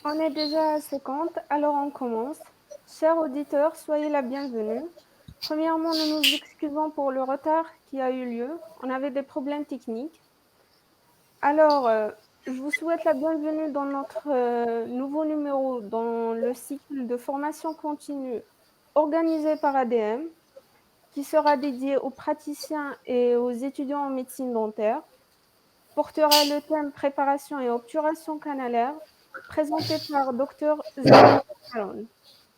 On est déjà à 50, alors on commence. Chers auditeurs, soyez la bienvenue. Premièrement, nous nous excusons pour le retard qui a eu lieu. On avait des problèmes techniques. Alors, je vous souhaite la bienvenue dans notre nouveau numéro dans le cycle de formation continue organisé par ADM, qui sera dédié aux praticiens et aux étudiants en médecine dentaire. Portera le thème préparation et obturation canalaire, présenté par Dr Zakaria Haroun.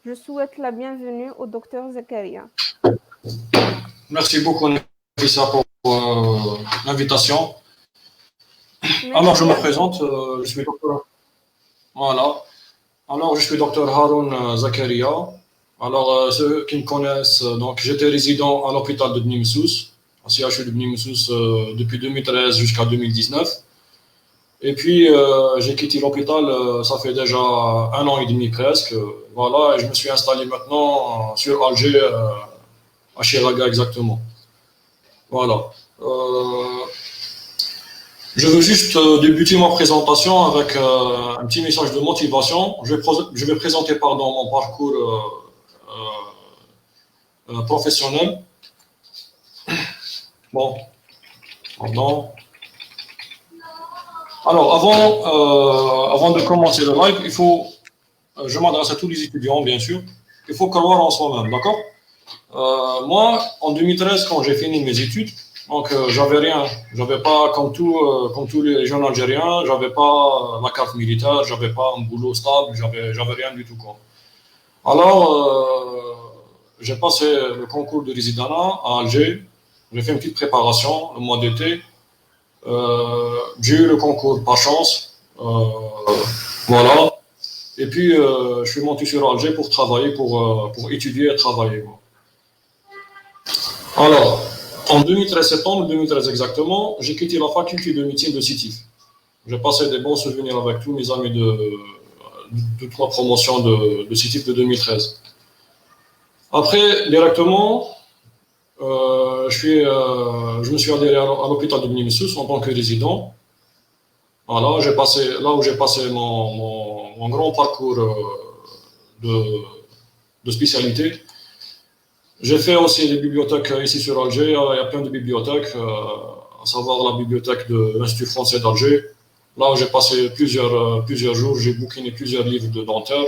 Je souhaite la bienvenue au Dr Zakaria. Merci beaucoup, Nafissa, pour l'invitation. Alors, je Merci me à vous. présente, je suis docteur. Voilà. Alors, je suis docteur Haroun Zakaria. Alors, ceux qui me connaissent, donc, j'étais résident à l'hôpital de Bni Messous, au CHU de Bni Messous, depuis 2013 jusqu'à 2019. Et puis, j'ai quitté l'hôpital, ça fait déjà 1 an et demi presque. Voilà, et je me suis installé maintenant sur Alger, à Chiraga exactement. Voilà. Euh, Je veux juste débuter ma présentation avec un petit message de motivation. Je vais présenter mon parcours professionnel. Bon, pardon. Alors, avant de commencer le live, je m'adresse à tous les étudiants, bien sûr. Il faut croire en soi-même, d'accord? Moi, en 2013, quand j'ai fini mes études, donc j'avais rien. J'avais pas, comme tous les jeunes Algériens, j'avais pas la carte militaire, j'avais pas un boulot stable, j'avais rien du tout, quoi. Alors, j'ai passé le concours de résident à Alger. J'ai fait une petite préparation le mois d'été. J'ai eu le concours par chance. Voilà. Et puis, je suis monté sur Alger pour travailler, pour étudier et travailler, quoi. Alors, en 2013, septembre 2013 exactement, j'ai quitté la faculté de médecine de Sétif. J'ai passé des bons souvenirs avec tous mes amis de toute la promotion de Sétif de 2013. Après, directement, je me suis adhéré à l'hôpital de Bni-Messous en tant que résident. Voilà, là où j'ai passé mon grand parcours de spécialité. J'ai fait aussi des bibliothèques ici sur Alger. Il y a plein de bibliothèques, à savoir la bibliothèque de l'Institut français d'Alger. Là où j'ai passé plusieurs jours, j'ai bouquiné plusieurs livres de dentaire.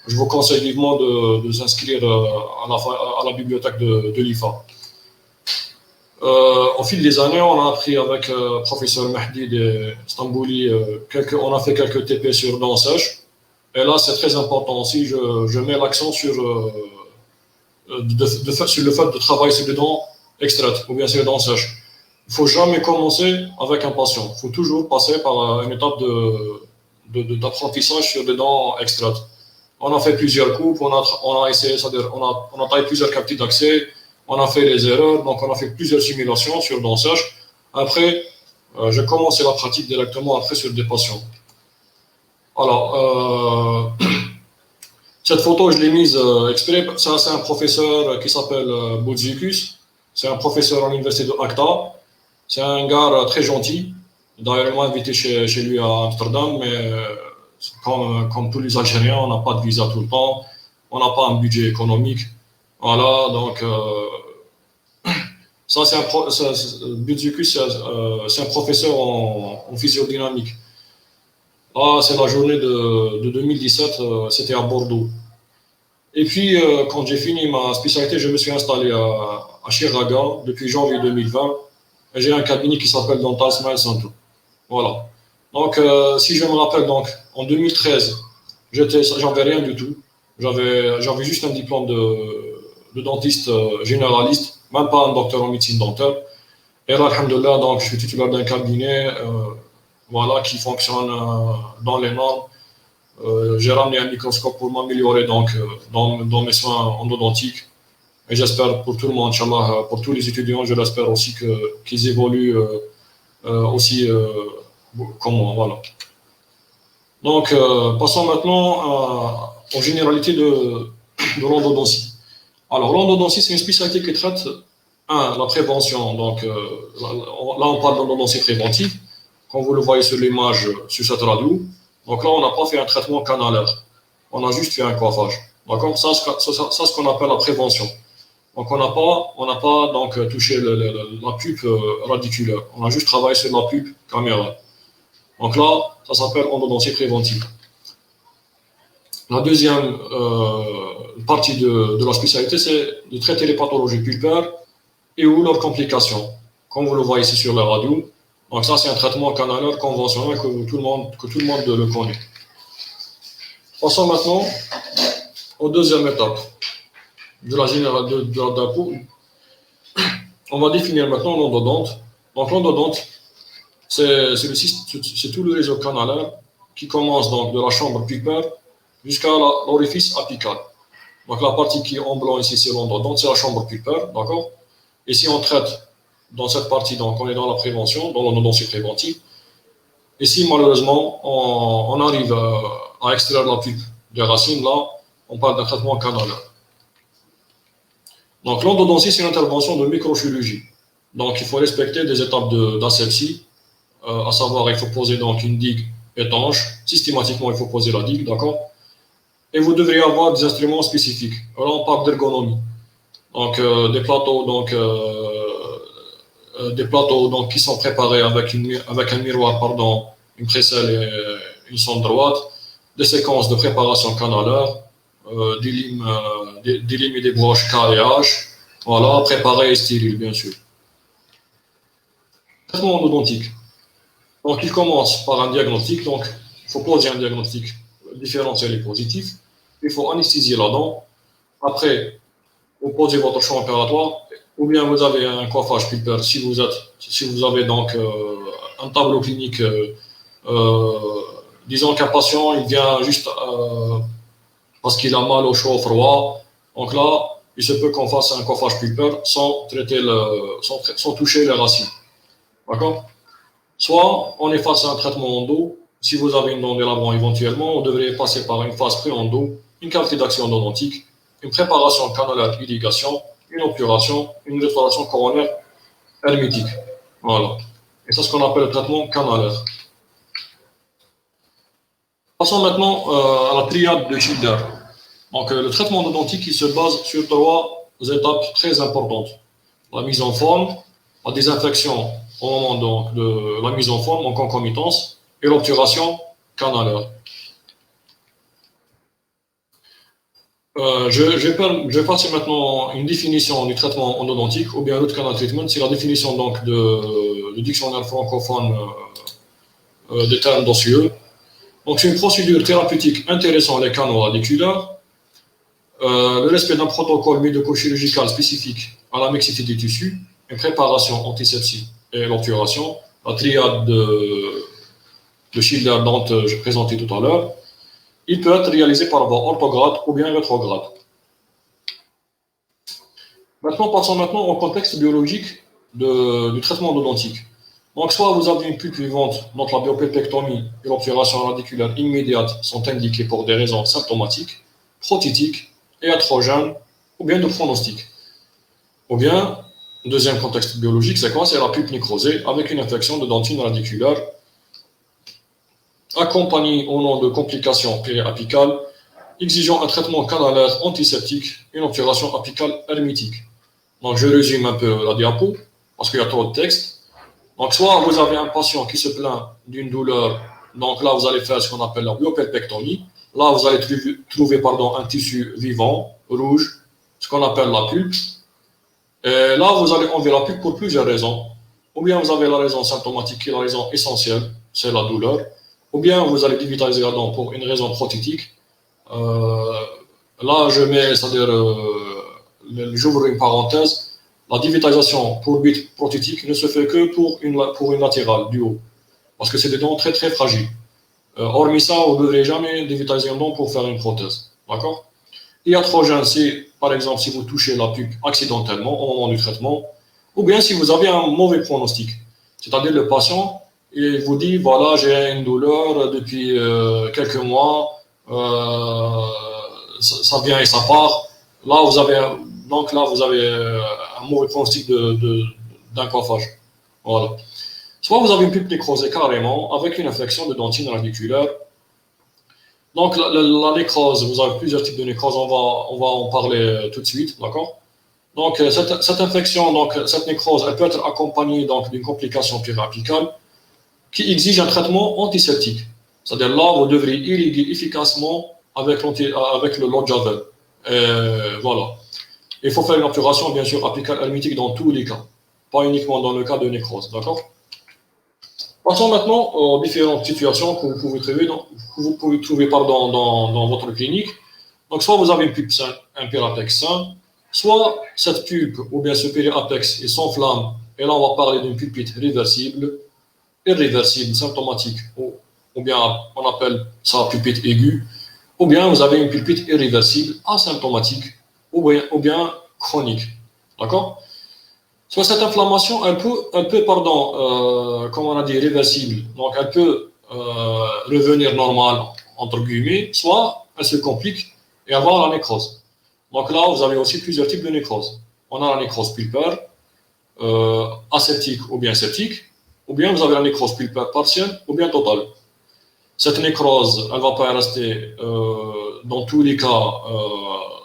Je vous conseille vivement de s'inscrire à la bibliothèque de l'IFA. Au fil des années, on a appris avec le professeur Mahdi d'Istanbuli, on a fait quelques TP sur dents sèches. Et là, c'est très important aussi. Je mets l'accent sur sur le fait de travailler sur des dents extraites ou bien sur les dents sèches. Il ne faut jamais commencer avec un patient. Il faut toujours passer par une étape d'apprentissage sur des dents extraites. On a fait plusieurs coupes, on a essayé, c'est-à-dire on a taillé plusieurs captures d'accès, on a fait les erreurs, donc on a fait plusieurs simulations sur dents sèches. Après, j'ai commencé la pratique directement après sur des patients. Alors, cette photo, je l'ai mise exprès. Ça, c'est un professeur qui s'appelle Boudzikus. C'est un professeur à l'université de Acta. C'est un gars très gentil. D'ailleurs, il m'a invité chez lui à Amsterdam, mais comme tous les Algériens, on n'a pas de visa tout le temps. On n'a pas un budget économique. Voilà, donc ça, Boudzikus, c'est un professeur en physiodynamique. Là, c'est la journée de 2017, c'était à Bordeaux. Et puis, quand j'ai fini ma spécialité, je me suis installé à Chiraga depuis janvier 2020. Et j'ai un cabinet qui s'appelle Dental Smile Center. Voilà. Donc, si je me rappelle, donc, en 2013, j'avais rien du tout. J'avais juste un diplôme de dentiste généraliste, même pas un docteur en médecine dentaire. Et là, alhamdoulilah, donc, je suis titulaire d'un cabinet, voilà, qui fonctionne dans les normes. J'ai ramené un microscope pour m'améliorer donc dans mes soins endodontiques. Et j'espère pour tout le monde, Inch'Allah, pour tous les étudiants, je l'espère aussi qu'ils évoluent aussi comme moi. Voilà. Donc, passons maintenant aux généralités de l'endodontie. Alors, l'endodontie, c'est une spécialité qui traite, la prévention. Donc, là, on parle d'endodontie préventive. Comme vous le voyez sur l'image, sur cette radio, Donc là, on n'a pas fait un traitement canalaire. On a juste fait un coiffage. D'accord? Ça, c'est ce qu'on appelle la prévention. Donc on n'a pas donc touché la pulpe radiculaire. On a juste travaillé sur la pulpe camérale. Donc là, ça s'appelle endodontie préventive. La deuxième partie de la spécialité, c'est de traiter les pathologies pulpaires et ou leurs complications. Comme vous le voyez ici sur la radio. Donc ça, c'est un traitement canalaire conventionnel que tout le monde le connaît. Passons maintenant aux deuxième étape de la générale de la peau. On va définir maintenant l'endodonte. Donc l'endodonte, c'est tout le réseau canalaire qui commence donc de la chambre pulpaire jusqu'à l'orifice apical. Donc la partie qui est en blanc ici, c'est l'endodonte, c'est la chambre pulpaire, d'accord? Et si on traite dans cette partie, donc on est dans la prévention, dans l'endodontie préventive. Et si malheureusement on arrive à extraire la pulpe des racines, là, on parle d'un traitement canalaire. Donc l'endodontie, c'est une intervention de microchirurgie. Donc il faut respecter des étapes d'asepsie, à savoir il faut poser donc une digue étanche. Systématiquement, il faut poser la digue, d'accord? Et vous devriez avoir des instruments spécifiques. Là, on parle d'ergonomie. Donc des plateaux donc qui sont préparés avec un miroir, pardon, une crécelle et une sonde droite, des séquences de préparation canalaire, des limes et des broches K et H, voilà, préparés et stériles, bien sûr. Traitement endodontique. Donc, il commence par un diagnostic. Donc, il faut poser un diagnostic différentiel et positif. Il faut anesthésier la dent. Après, vous posez votre champ opératoire, ou bien vous avez un coiffage pulpaire si vous avez donc un tableau clinique. Disons qu'un patient, il vient juste parce qu'il a mal au chaud, au froid. Donc là, il se peut qu'on fasse un coiffage pulpaire sans toucher les racines. D'accord? Soit on est face à un traitement endo. Si vous avez une dent délabrant éventuellement, vous devriez passer par une phase pré-endo, une cavité d'action endodontique, une préparation canalaire irrigation, une obturation, une restauration coronaire hermétique. Voilà. Et c'est ce qu'on appelle le traitement canalaire. Passons maintenant à la triade de Schiller. Donc, le traitement endodontique il se base sur 3 étapes très importantes. La mise en forme, la désinfection au moment donc, de la mise en forme en concomitance et l'obturation canalaire. Je vais passer maintenant une définition du traitement endodontique ou bien root canal treatment. C'est la définition donc du dictionnaire francophone des termes d'ossieux. Donc, c'est une procédure thérapeutique intéressant les canaux radiculaires, le respect d'un protocole médico-chirurgical spécifique à la mixité des tissus, une préparation antisepsie et l'obturation, la triade de Schiller dont je présentais tout à l'heure. Il peut être réalisé par voie orthograde ou bien rétrograde. Passons au contexte biologique du traitement endodontique. Donc, soit vous avez une pulpe vivante, donc la biopulpectomie et l'obturation radiculaire immédiate sont indiquées pour des raisons symptomatiques, prothétiques et iatrogènes, ou bien de pronostic. Ou bien, deuxième contexte biologique, c'est quoi? C'est la pulpe nécrosée avec une infection de dentine radiculaire accompagnée au nom de complications périapicales, exigeant un traitement canalaire antiseptique et une obturation apicale hermétique. Donc, je résume un peu la diapo, parce qu'il y a trop de texte. Donc, soit vous avez un patient qui se plaint d'une douleur, donc là, vous allez faire ce qu'on appelle la biopulpectomie. Là, vous allez trouver un tissu vivant, rouge, ce qu'on appelle la pulpe. Et là, vous allez enlever la pulpe pour plusieurs raisons. Ou bien vous avez la raison symptomatique qui est la raison essentielle, c'est la douleur. Ou bien vous allez dévitaliser la dent pour une raison prothétique. Là, j'ouvre une parenthèse. La dévitalisation pour but prothétique ne se fait que pour une latérale du haut, parce que c'est des dents très très fragiles. Hormis ça, vous ne devrez jamais dévitaliser une dent pour faire une prothèse. D'accord? Iatrogène, c'est par exemple si vous touchez la pulpe accidentellement au moment du traitement, ou bien si vous avez un mauvais pronostic. C'est-à-dire le patient, il vous dit voilà, j'ai une douleur depuis quelques mois, ça vient et ça part. Là, vous avez un mauvais pronostic d'un coiffage. Voilà. Soit vous avez une pulpe nécrosée carrément avec une infection de dentine radiculaire Donc, la nécrose, vous avez plusieurs types de nécrose, on va en parler tout de suite, d'accord? Donc, cette infection, donc, cette nécrose, elle peut être accompagnée donc, d'une complication périapicale qui exige un traitement antiseptique. C'est-à-dire là, vous devrez irriguer efficacement avec le l'eau de Javel. Voilà. Il faut faire une obturation, bien sûr, apicale hermétique dans tous les cas, pas uniquement dans le cas de nécrose, d'accord? Passons maintenant aux différentes situations que vous pouvez trouver, dans votre clinique. Donc, soit vous avez une pulpe saine, un périapex sain, soit cette pulpe ou bien ce périapex est sans flamme, et là on va parler d'une pulpite réversible, irréversible, symptomatique, ou bien on appelle ça pulpite aiguë, ou bien vous avez une pulpite irréversible, asymptomatique, ou bien chronique. D'accord? Soit cette inflammation, comme on a dit, réversible. Donc, elle peut revenir normale, entre guillemets, soit elle se complique et avoir la nécrose. Donc là, vous avez aussi plusieurs types de nécrose. On a la nécrose pulpaire, aseptique ou bien septique, ou bien vous avez la nécrose pulpaire partielle ou bien totale. Cette nécrose, elle ne va pas rester dans tous les cas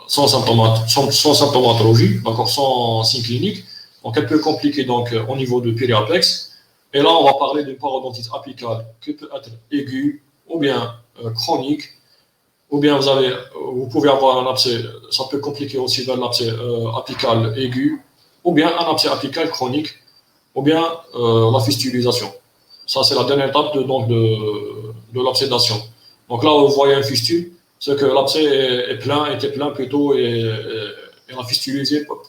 sans symptomatologie, d'accord, sans signe clinique. Donc, elle peut compliquer donc, au niveau de périapex. Et là, on va parler d'une parodontite apicale qui peut être aiguë ou bien chronique, ou bien vous pouvez avoir un abcès, ça peut compliquer aussi vers l'abcès apical aigu, ou bien un abcès apical chronique, ou bien la fistulisation. Ça, c'est la dernière étape de l'abcédation. Donc là, vous voyez un fistule, c'est que l'abcès était plein plutôt, et on a fistulisé pour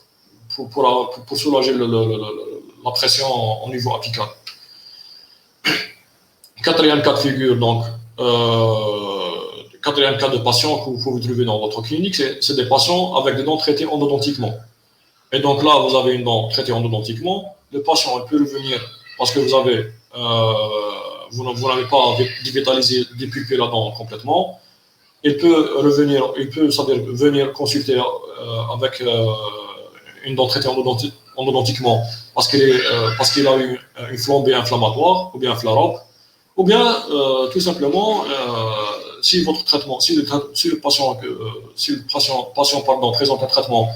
soulager la pression au niveau apical. Quatrième cas de figure, donc, quatrième cas de patient que vous pouvez trouver dans votre clinique, c'est des patients avec des dents traitées endodontiquement. Et donc là, vous avez une dent traitée endodontiquement, le patient peut revenir parce que vous n'avez pas dévitalisé, dépulpé la dent complètement. Il peut revenir, c'est-à-dire venir consulter avec une dent traitée endodontiquement parce qu'il a eu une flambée inflammatoire ou bien un flare-up, ou bien tout simplement si votre traitement, si le patient présente un traitement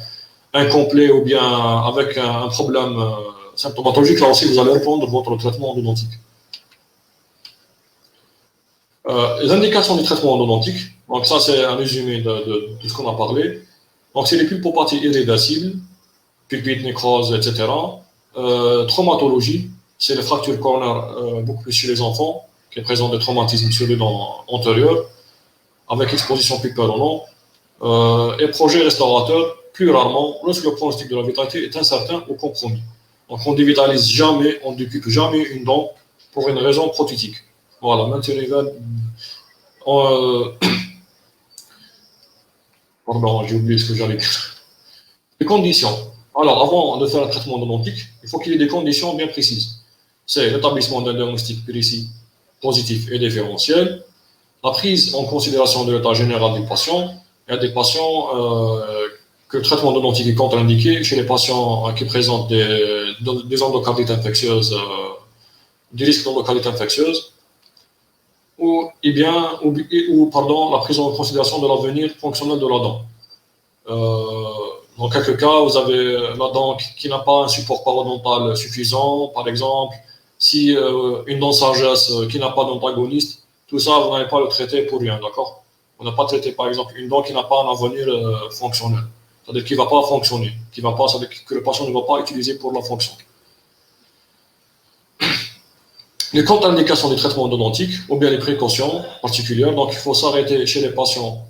incomplet ou bien avec un problème symptomatologique, là aussi vous allez répondre votre traitement endodontique. Les indications du traitement endodontique, donc ça c'est un résumé de ce qu'on a parlé. Donc c'est les pulpopathies irréversibles, pulpite, nécrose, etc. Traumatologie, c'est les fractures coronaires beaucoup plus chez les enfants, qui présentent des traumatismes sur les dents antérieures, avec exposition pulpaire ou non. Et projet restaurateur, plus rarement, lorsque le pronostic de la vitalité est incertain ou compromis. Donc on ne dévitalise jamais, on ne décupe jamais une dent pour une raison prothétique. Voilà, maintenir pardon, j'ai oublié ce que j'allais dire. Les conditions. Alors, avant de faire un traitement endodontique, il faut qu'il y ait des conditions bien précises. C'est l'établissement d'un diagnostic précis, positif et différentiel, la prise en considération de l'état général du patient. Il y a des patients que le traitement endodontique est contre-indiqué chez les patients qui présentent des endocardites infectieuses, des risques d'endocardite infectieuse, ou la prise en considération de l'avenir fonctionnel de la dent. Dans quelques cas, vous avez la dent qui n'a pas un support parodontal suffisant, par exemple, si une dent sagesse qui n'a pas d'antagoniste, tout ça, vous n'allez pas le traiter pour rien, d'accord? On n'a pas traité, par exemple, une dent qui n'a pas un avenir fonctionnel, c'est-à-dire qui ne va pas fonctionner, c'est-à-dire que le patient ne va pas utiliser pour la fonction. Les contre-indications du traitement endodontique, ou bien les précautions particulières, donc il faut s'arrêter chez les patients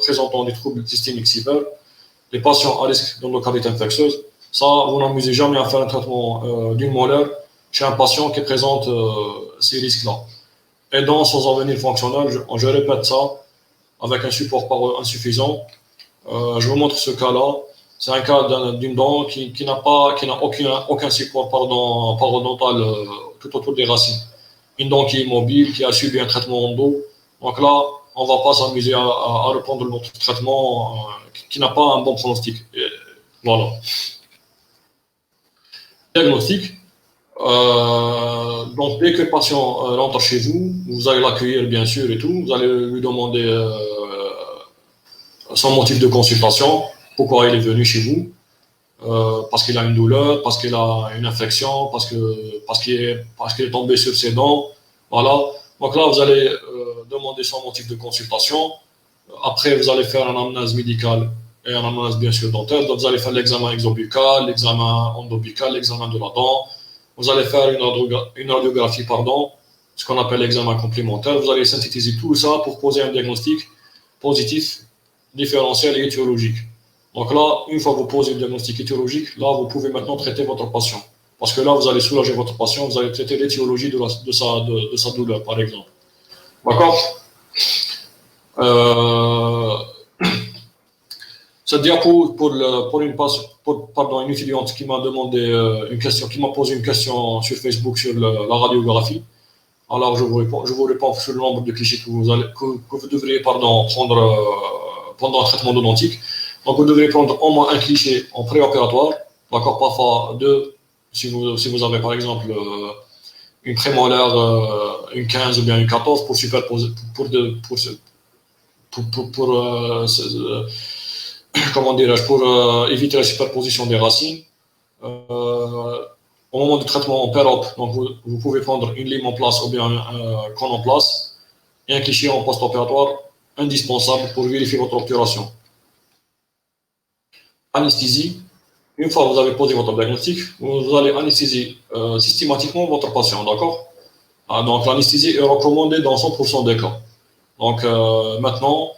présentant des troubles systémiques sévères, les patients à risque d'endocardite infectieuse. Ça, vous n'amusez jamais à faire un traitement d'une molaire chez un patient qui présente ces risques-là. Et dans son avenir fonctionnel, je répète ça, avec un support insuffisant. Je vous montre ce cas-là. C'est un cas d'une dent qui n'a aucun support parodontal tout autour des racines. Une dent qui est immobile, qui a subi un traitement endo. Donc là, on ne va pas s'amuser à répondre notre traitement qui n'a pas un bon pronostic. Et voilà. Diagnostic. donc, dès que le patient rentre chez vous, vous allez l'accueillir, bien sûr, et tout. Vous allez lui demander son motif de consultation, pourquoi il est venu chez vous. Parce qu'il a une douleur, parce qu'il a une infection, parce qu'il est tombé sur ses dents. Voilà. Donc là, vous allez demander son motif de consultation. Après, vous allez faire un anamnèse médicale et un anamnèse bien sûr dentaire. Donc, vous allez faire l'examen exobuccal, l'examen endobuccal, l'examen de la dent. Vous allez faire une radiographie, pardon, ce qu'on appelle l'examen complémentaire. Vous allez synthétiser tout ça pour poser un diagnostic positif, différentiel et étiologique. Donc là, une fois que vous posez le diagnostic étiologique, là, vous pouvez maintenant traiter votre patient. Parce que là, vous allez soulager votre patient, vous allez traiter l'étiologie de sa douleur, par exemple. D'accord. Cette diapo pour une étudiante qui m'a demandé une question, qui m'a posé une question sur Facebook sur la radiographie. Alors je vous réponds sur le nombre de clichés que vous devriez prendre pendant un traitement endodontique. Donc vous devriez prendre au moins un cliché en préopératoire, d'accord, parfois deux, si vous avez par exemple une prémolaire, une 15 ou bien une 14 pour superposer, comment dirais-je, pour éviter la superposition des racines. Au moment du traitement en pérope, donc vous pouvez prendre une lime en place ou bien un cône en place et un cliché en post-opératoire indispensable pour vérifier votre obturation. Anesthésie. Une fois que vous avez posé votre diagnostic, vous allez anesthésier systématiquement votre patient, d'accord? Donc l'anesthésie est recommandée dans 100% des cas. Donc maintenant,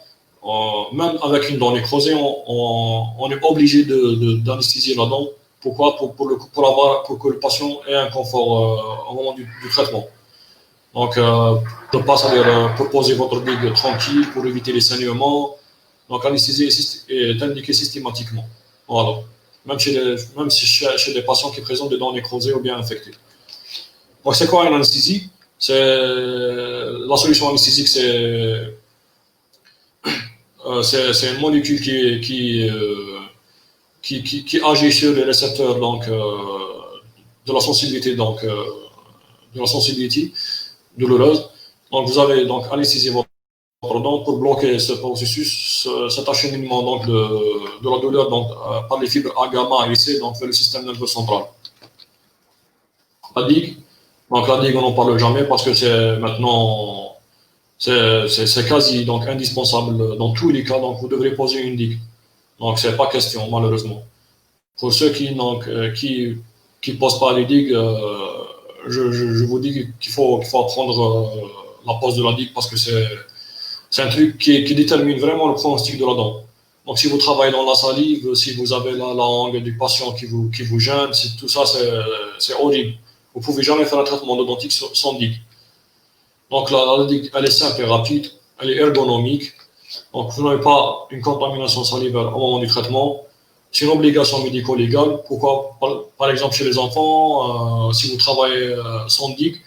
même avec une dent nécrosée, on est obligé d'anesthésier la dent. Pourquoi? Pour que le patient ait un confort au moment du traitement. Donc, ne pas, c'est-à-dire pour poser votre digue tranquille, pour éviter les saignements. Donc, l'anesthésie est indiquée systématiquement. Voilà. Même chez des patients qui présentent des dents nécrosées ou bien infectées. Donc, c'est quoi une anesthésie? La solution anesthésique, c'est une molécule qui agit sur les récepteurs donc, de la sensibilité, douloureuse. Donc, vous avez donc anesthésié votre dent pour bloquer ce processus, cet acheminement donc, de la douleur donc, par les fibres A, gamma et C donc, vers le système nerveux central. La digue, donc la digue, on n'en parle jamais parce que c'est maintenant, c'est quasi donc, indispensable dans tous les cas, donc vous devrez poser une digue. Donc, c'est pas question, malheureusement. Pour ceux qui posent pas les digues, je vous dis qu'il faut apprendre la pose de la digue parce que c'est un truc qui détermine vraiment le pronostic de la dent. Donc, si vous travaillez dans la salive, si vous avez la langue du patient qui vous gêne, tout ça, c'est horrible. Vous ne pouvez jamais faire un traitement endodontique sans digue. Donc, la digue, elle est simple et rapide, elle est ergonomique. Donc, vous n'avez pas une contamination salivaire au moment du traitement. C'est une obligation médico-légale. Pourquoi? Par exemple, chez les enfants, si vous travaillez sans digue,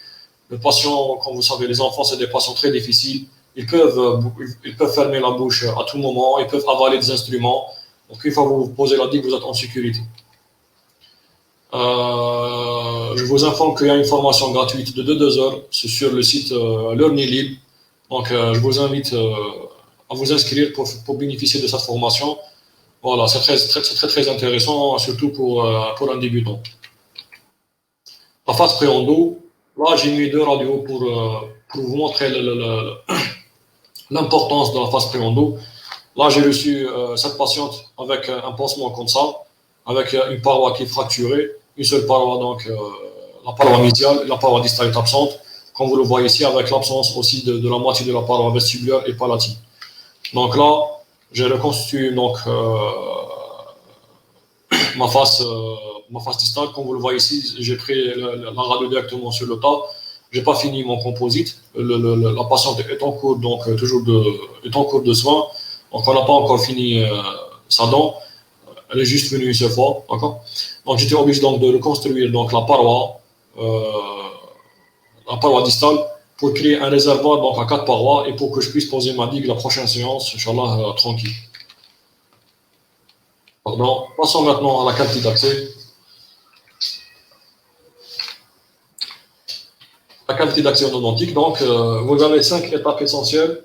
le patient, comme vous savez, les enfants, c'est des patients très difficiles. Ils peuvent fermer la bouche à tout moment, ils peuvent avaler des instruments. Donc, une fois que vous posez la digue, vous êtes en sécurité. Je vous informe qu'il y a une formation gratuite de 2 heures sur le site Learning Libre. Donc, je vous invite à vous inscrire pour bénéficier de cette formation. Voilà, c'est très intéressant, surtout pour un débutant. La phase pré-endo, là, j'ai mis 2 radios pour vous montrer l'importance de la phase pré-endo. Là, j'ai reçu cette patiente avec un pansement comme ça, avec une paroi qui est fracturée, une seule paroi, donc la paroi médiale, la paroi distale est absente, comme vous le voyez ici, avec l'absence aussi de la moitié de la paroi vestibulaire et palatine. Donc là, j'ai reconstitué donc, ma face distale. Comme vous le voyez ici, j'ai pris la radio directement sur le tas. J'ai pas fini mon composite. La patiente est en cours, donc est en cours de soins. Donc on n'a pas encore fini sa dent. Elle est juste venue une seule fois, d'accord. Donc j'étais obligé donc de reconstruire donc la paroi distale pour créer un réservoir donc à 4 parois et pour que je puisse poser ma digue la prochaine séance, Inch'Allah, tranquille. Pardon. Passons maintenant à la qualité d'accès. cavité d'accès endodontique, donc vous avez 5 étapes essentielles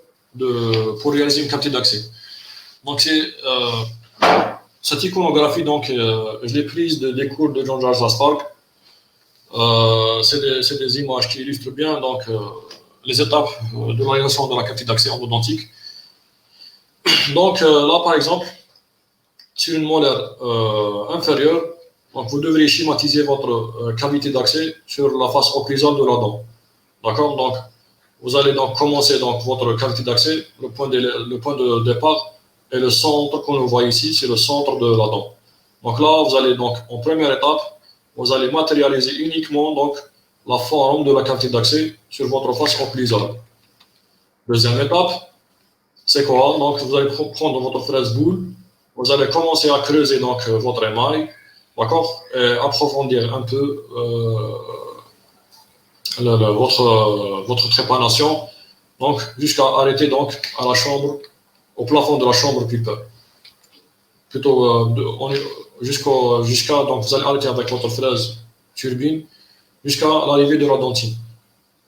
pour réaliser une cavité d'accès. Donc cette iconographie, donc, je l'ai prise des cours de John Charles Aspark. C'est des images qui illustrent bien donc, les étapes de la réalisation de la cavité d'accès endodontique. Donc là, par exemple, sur une molaire inférieure, donc vous devrez schématiser votre cavité d'accès sur la face occlusale de la dent. D'accord? Donc, vous allez donc commencer donc, votre cavité d'accès, le point de départ et le centre qu'on voit ici, c'est le centre de la dent. Donc là, vous allez donc, en première étape, vous allez matérialiser uniquement donc, la forme de la cavité d'accès sur votre face occlusale. Deuxième étape, c'est quoi? Donc, vous allez prendre votre fraise boule, vous allez commencer à creuser donc, votre émail, d'accord? Et approfondir un peu votre trépanation, donc jusqu'à arrêter donc à la chambre, au plafond de la chambre pulpaire. Plutôt jusqu'à donc vous allez arrêter avec votre fraise turbine jusqu'à l'arrivée de la dentine.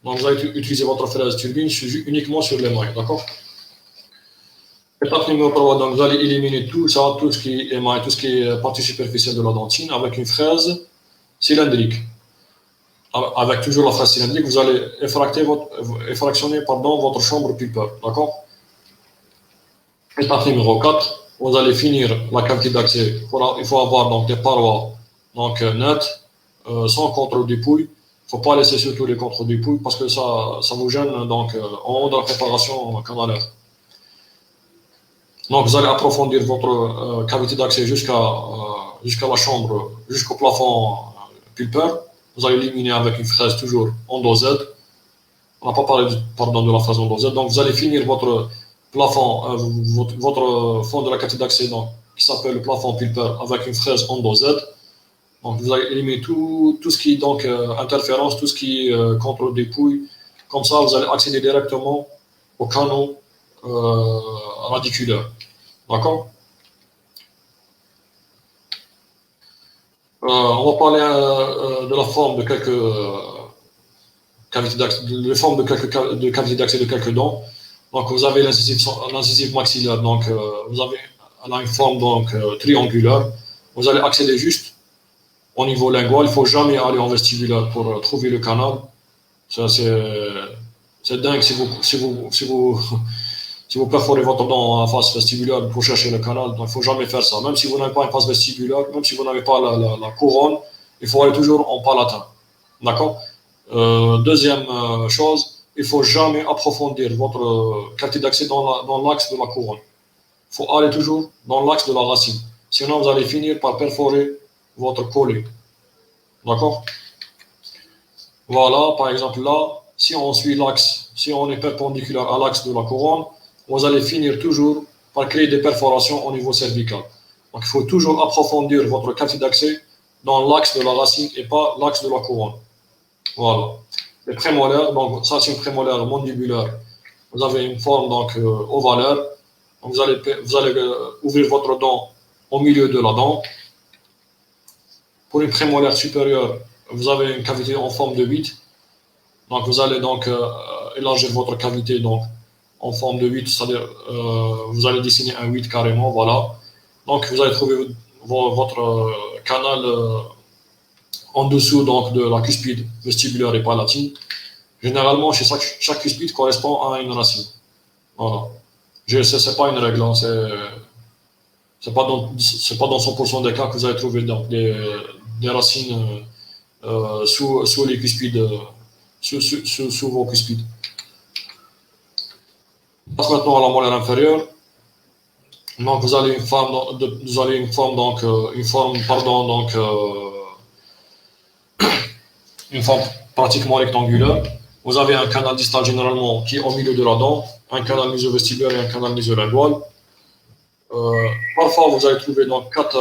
Donc vous allez utiliser votre fraise turbine uniquement sur l'émail, d'accord? Étape numéro 3, donc vous allez éliminer tout ça, tout ce qui est émail, tout ce qui est partie superficielle de la dentine avec une fraise cylindrique. Avec toujours la fraise cylindrique, vous allez effractionner votre chambre pulpaire, d'accord? Étape numéro 4, vous allez finir la cavité d'accès. Il faut avoir donc des parois donc, nettes, sans contre-dépouille. Il ne faut pas laisser surtout les contre-dépouilles parce que ça vous gêne donc, en haut de la préparation canalaire. Donc vous allez approfondir votre cavité d'accès jusqu'à la chambre, jusqu'au plafond pulpaire. Vous allez éliminer avec une fraise toujours endo-Z. On n'a pas parlé de la fraise endo-Z. Donc vous allez finir votre plafond, votre fond de la cavité d'accès qui s'appelle le plafond pulpaire avec une fraise endo-Z. Donc vous allez éliminer tout ce qui est donc interférence, tout ce qui est contre-dépouille. Comme ça, vous allez accéder directement au canaux radiculaire. D'accord? On va parler de la forme de quelques cavités d'accès, de cavités d'accès de quelques dents. Donc vous avez l'incisive maxillaire, donc elle a une forme donc triangulaire. Vous allez accéder juste au niveau lingual. Il ne faut jamais aller en vestibulaire pour trouver le canal. Ça c'est dingue si vous perforez votre dent en face vestibulaire pour chercher le canal, donc il ne faut jamais faire ça. Même si vous n'avez pas une face vestibulaire, même si vous n'avez pas la couronne, il faut aller toujours en palatin. D'accord? Deuxième chose, il ne faut jamais approfondir votre cavité d'accès dans l'axe de la couronne. Il faut aller toujours dans l'axe de la racine. Sinon, vous allez finir par perforer votre collet. D'accord? Voilà, par exemple là, si on suit l'axe, si on est perpendiculaire à l'axe de la couronne, vous allez finir toujours par créer des perforations au niveau cervical. Donc, il faut toujours approfondir votre cavité d'accès dans l'axe de la racine et pas l'axe de la couronne. Voilà. Les prémolaires, donc ça c'est une prémolaire mandibulaire. Vous avez une forme donc ovalaire. Donc, vous allez ouvrir votre dent au milieu de la dent. Pour une prémolaire supérieure, vous avez une cavité en forme de 8. Donc, vous allez donc élargir votre cavité donc en forme de 8, c'est-à-dire vous allez dessiner un 8 carrément, voilà. Donc vous allez trouver votre canal en dessous donc, de la cuspide vestibulaire et palatine. Généralement, chez chaque cuspide correspond à une racine. Voilà. C'est pas une règle, hein, c'est pas dans 100% des cas que vous allez trouver donc, des racines sous les cuspides, sous vos cuspides. On passe maintenant à la molaire inférieure. Donc vous avez une forme pratiquement rectangulaire. Vous avez un canal distal généralement qui est au milieu de la dent, un canal musovestibulaire et un canal musolingual. Parfois vous allez trouver donc quatre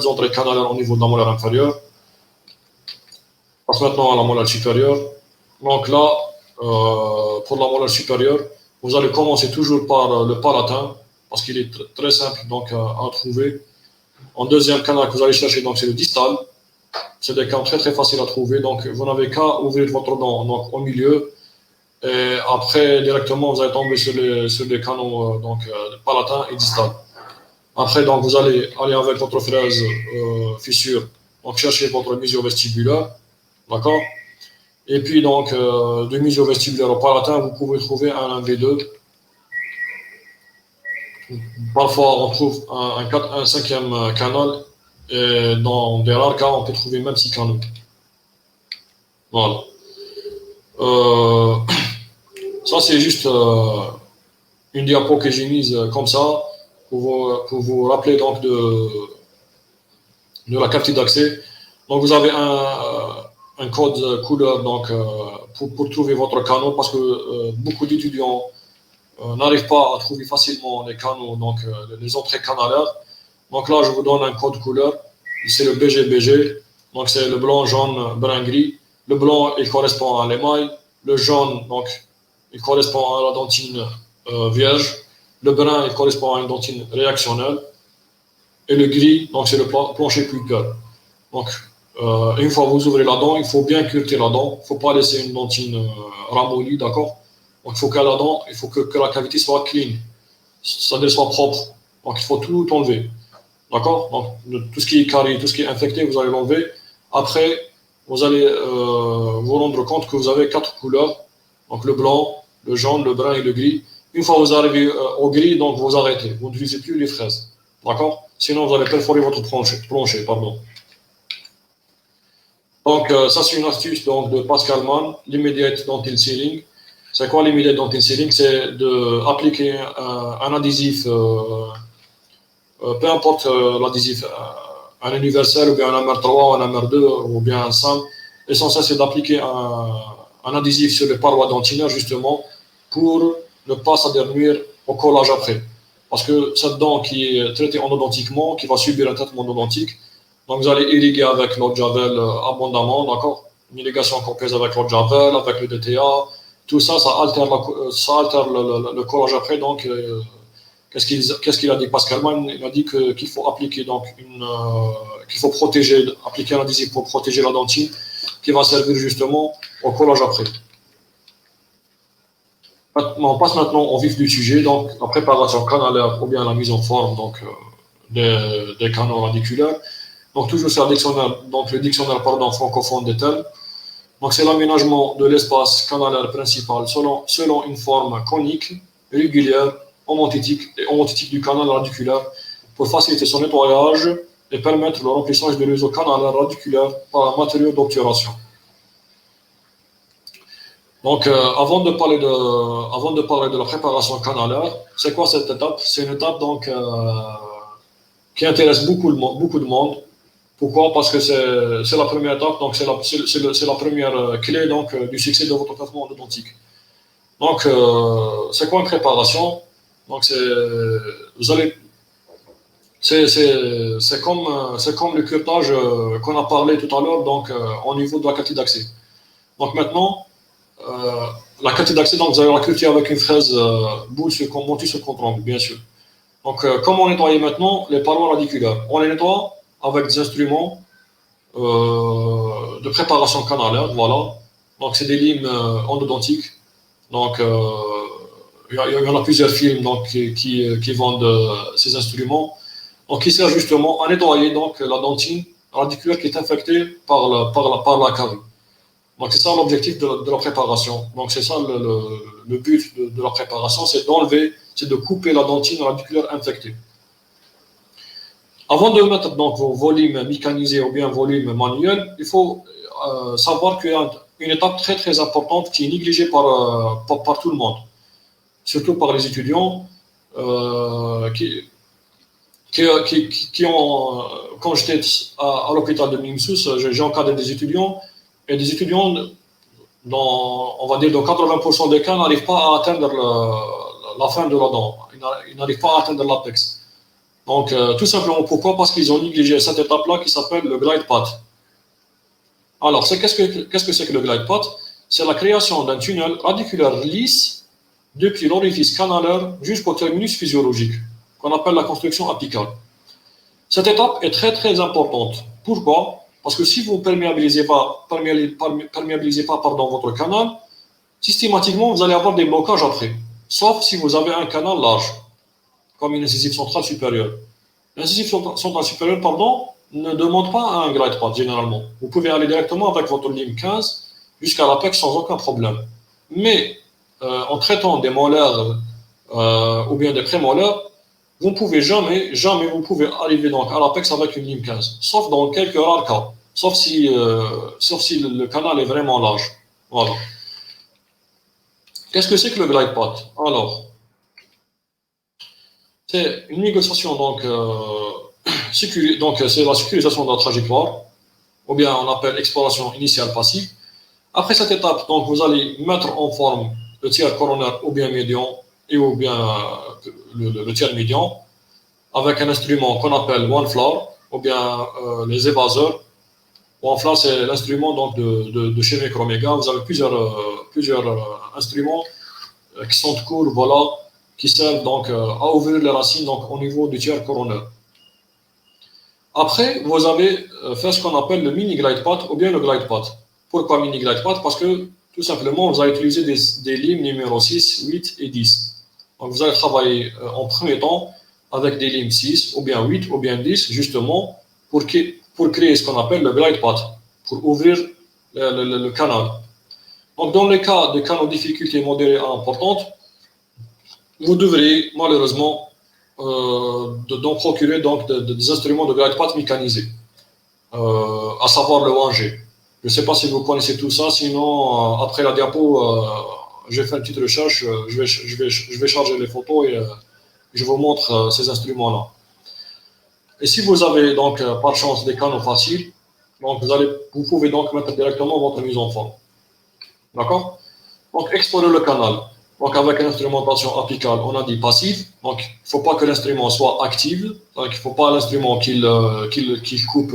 entrées canalaires au niveau de la molaire inférieure. On passe maintenant à la molaire supérieure. Donc là, pour la molaire supérieure, vous allez commencer toujours par le palatin, parce qu'il est très simple donc, à trouver. En deuxième canal que vous allez chercher, donc c'est le distal. C'est des canaux très très faciles à trouver. Donc, vous n'avez qu'à ouvrir votre dent donc, au milieu. Et après, directement, vous allez tomber sur les canaux palatins et distales. Après, donc, vous allez aller avec votre fraise fissure, donc chercher votre musio-vestibulaire, d'accord? Et puis, donc, de musio-vestibulaire au palatin, vous pouvez trouver un V2. Parfois, on trouve un cinquième canal, et dans des rares cas, on peut trouver même 6 canaux. Voilà. Ça, c'est juste une diapo que j'ai mise comme ça pour vous rappeler donc de la carte d'accès. Donc, vous avez un code couleur donc, pour trouver votre canal parce que beaucoup d'étudiants n'arrivent pas à trouver facilement les canaux, donc les entrées canalaires. Donc là, je vous donne un code couleur. C'est le BGBG. Donc, c'est le blanc, jaune, brun, gris. Le blanc, il correspond à l'émail. Le jaune, donc, il correspond à la dentine vierge. Le brun, il correspond à une dentine réactionnelle. Et le gris, donc, c'est le plancher cuicker. Donc, une fois que vous ouvrez la dent, il faut bien cureter la dent. Il ne faut pas laisser une dentine ramollie, d'accord? Donc, il faut que la dent, il faut que la cavité soit clean, c'est-à-dire soit propre. Donc, il faut tout enlever. D'accord? Donc, tout ce qui est carré, tout ce qui est infecté, vous allez l'enlever. Après, vous allez vous rendre compte que vous avez 4 couleurs. Donc, le blanc, le jaune, le brun et le gris. Une fois que vous arrivez au gris, donc vous arrêtez. Vous n'utilisez plus les fraises. D'accord? Sinon, vous allez perforer votre plancher. Pardon. Donc, ça, c'est une astuce donc, de Pascal Mann, l'immediate dental sealing. C'est quoi l'immediate dental sealing? C'est d'appliquer un adhésif, peu importe l'adhésif, un universel ou bien un MR3, un MR2 ou bien un SAM. L'essentiel, c'est d'appliquer un adhésif sur les parois dentinaires, justement, pour ne pas s'adhérer au collage après. Parce que cette dent qui est traitée endodontiquement, qui va subir un traitement endodontique, donc vous allez irriguer avec l'eau de Javel abondamment, d'accord? Une irrigation complète avec l'eau de Javel, avec le DTA, tout ça, ça altère le collage après. Donc, qu'est-ce qu'il a dit Pascal Mann? Il a dit qu'il faut appliquer donc qu'il faut appliquer un adhésif pour protéger la dentine, qui va servir justement au collage après. On passe maintenant au vif du sujet, donc la préparation canalaire ou bien la mise en forme donc, des canaux radiculaires. Donc toujours sur le dictionnaire francophone des termes. Donc c'est l'aménagement de l'espace canalaire principal selon une forme conique, régulière, homothétique du canal radiculaire pour faciliter son nettoyage et permettre le remplissage du réseau canalaire radiculaire par un matériau d'obturation. Donc, avant de parler de la préparation canalaire, c'est quoi cette étape? C'est une étape donc, qui intéresse beaucoup de monde. Pourquoi? Parce que c'est la première étape, donc c'est la première clé donc, du succès de votre traitement endodontique. Donc, c'est quoi une préparation? Donc, c'est comme le curetage qu'on a parlé tout à l'heure, donc au niveau de la qualité d'accès. Donc maintenant, la qualité d'accès, donc vous allez la cultiver avec une fraise boule montée sur contre-angle, bien sûr. Donc, comment nettoyer maintenant les parois radiculaires? On les nettoie avec des instruments de préparation canalaire, voilà. Donc, c'est des limes endodontiques. Donc, il y en a plusieurs films donc, qui vendent ces instruments. Donc, qui sert justement à nettoyer donc, la dentine radiculaire qui est infectée par la carie. Donc, c'est ça l'objectif de la préparation. Donc, c'est ça le but de la préparation, c'est de couper la dentine radiculaire infectée. Avant de mettre donc vos volumes mécanisés ou bien volumes manuels, il faut savoir qu'il y a une étape très très importante qui est négligée par tout le monde, surtout par les étudiants qui ont, quand j'étais à l'hôpital de Mimsous, j'ai encadré des étudiants, et des étudiants, on va dire dans 80% des cas, n'arrivent pas à atteindre la fin de la dent, ils n'arrivent pas à atteindre l'apex. Donc, tout simplement pourquoi? Parce qu'ils ont négligé cette étape-là qui s'appelle le glide path. Alors, qu'est-ce que c'est que le glide path? C'est la création d'un tunnel radiculaire lisse depuis l'orifice canalaire jusqu'au terminus physiologique, qu'on appelle la construction apicale. Cette étape est très très importante. Pourquoi? Parce que si vous ne perméabilisez pas pardon, votre canal, systématiquement, vous allez avoir des blocages après. Sauf si vous avez un canal large, comme une incisive centrale supérieure. L'incisive centrale supérieure, pardon, ne demande pas un glide path généralement. Vous pouvez aller directement avec votre lime 15 jusqu'à l'apex sans aucun problème. Mais en traitant des molaires ou bien des prémolaires, vous ne pouvez jamais vous pouvez arriver donc à l'apex avec une lime 15, sauf dans quelques rares cas, sauf si le canal est vraiment large. Voilà. Qu'est-ce que c'est que le glide path? Alors, c'est une négociation donc c'est la sécurisation de la trajectoire, ou bien on appelle exploration initiale passive. Après cette étape, donc vous allez mettre en forme le tiers coronaire ou bien médian et ou bien le tiers médian avec un instrument qu'on appelle OneFlower ou bien les évaseurs. OneFlower, c'est l'instrument donc de chez Micromega. Vous avez plusieurs instruments qui sont de cours, voilà, qui servent donc à ouvrir les racines donc au niveau du tiers coronaire. Après, vous avez fait ce qu'on appelle le mini glide path ou bien le glide path. Pourquoi mini glide path? Parce que tout simplement, vous allez utiliser des limes numéro 6, 8 et 10. Donc vous allez travailler en premier temps avec des limes 6 ou bien 8 ou bien 10 justement pour créer ce qu'on appelle le glide path, pour ouvrir le canal. Donc dans les cas de canaux de difficulté modérée à importante, vous devrez malheureusement donc procurer donc des instruments de glide path mécanisés, à savoir le Wanger. Je ne sais pas si vous connaissez tout ça, sinon après la diapo, j'ai fait une petite recherche, je vais charger les photos et je vous montre ces instruments-là. Et si vous avez donc par chance des canaux faciles, donc vous pouvez donc mettre directement votre mise en forme. D'accord? Donc explorer le canal. Donc avec une instrumentation apicale, on a dit passive. Donc il ne faut pas que l'instrument soit actif. Donc il ne faut pas l'instrument qu'il coupe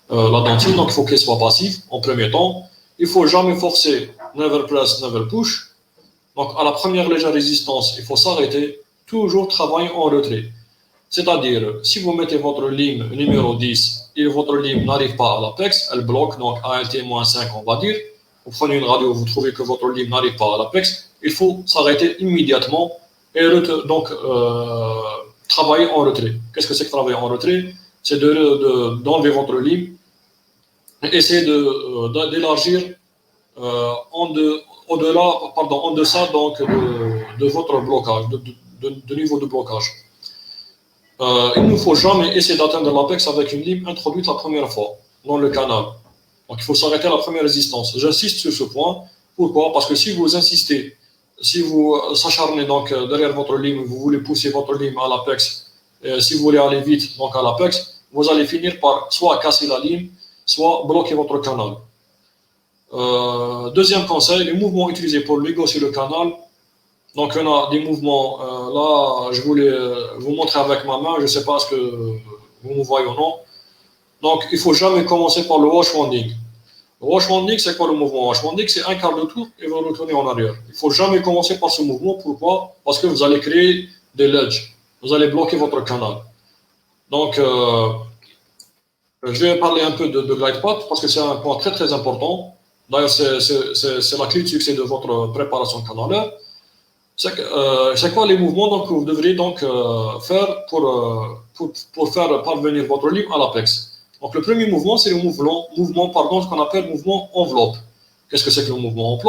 la dentine. Donc il faut qu'il soit passif en premier temps. Il ne faut jamais forcer, never press, never push. Donc à la première légère résistance, il faut s'arrêter. Toujours travailler en retrait. C'est-à-dire, si vous mettez votre lime numéro 10 et votre lime n'arrive pas à l'apex, elle bloque, donc ALT-5 on va dire, vous prenez une radio, vous trouvez que votre lime n'arrive pas à l'apex, il faut s'arrêter immédiatement et donc travailler en retrait. Qu'est-ce que c'est que travailler en retrait? C'est d'enlever votre lime et essayer d'élargir en deçà donc, de votre blocage, de niveau de blocage. Il ne faut jamais essayer d'atteindre l'apex avec une lime introduite la première fois dans le canal. Donc il faut s'arrêter à la première résistance. J'insiste sur ce point. Pourquoi? Parce que si vous insistez, si vous s'acharnez donc derrière votre lime, vous voulez pousser votre lime à l'apex, si vous voulez aller vite donc à l'apex, vous allez finir par soit casser la lime, soit bloquer votre canal. Deuxième conseil, les mouvements utilisés pour négocier le canal. Donc, on a des mouvements, là, je voulais vous montrer avec ma main, je ne sais pas ce que vous me voyez ou non. Donc, il ne faut jamais commencer par le washwanding. Le washwanding, c'est quoi le mouvement? Washwanding, c'est un quart de tour et vous retournez en arrière. Il ne faut jamais commencer par ce mouvement. Pourquoi? Parce que vous allez créer des ledges. Vous allez bloquer votre canal. Donc, je vais parler un peu de glide path parce que c'est un point très très important. D'ailleurs, c'est la clé de succès de votre préparation canalaire. C'est quoi les mouvements donc, que vous devrez donc, faire pour faire parvenir votre lime à l'apex? Donc le premier mouvement, c'est le mouvement ce qu'on appelle mouvement enveloppe. Qu'est-ce que c'est que le mouvement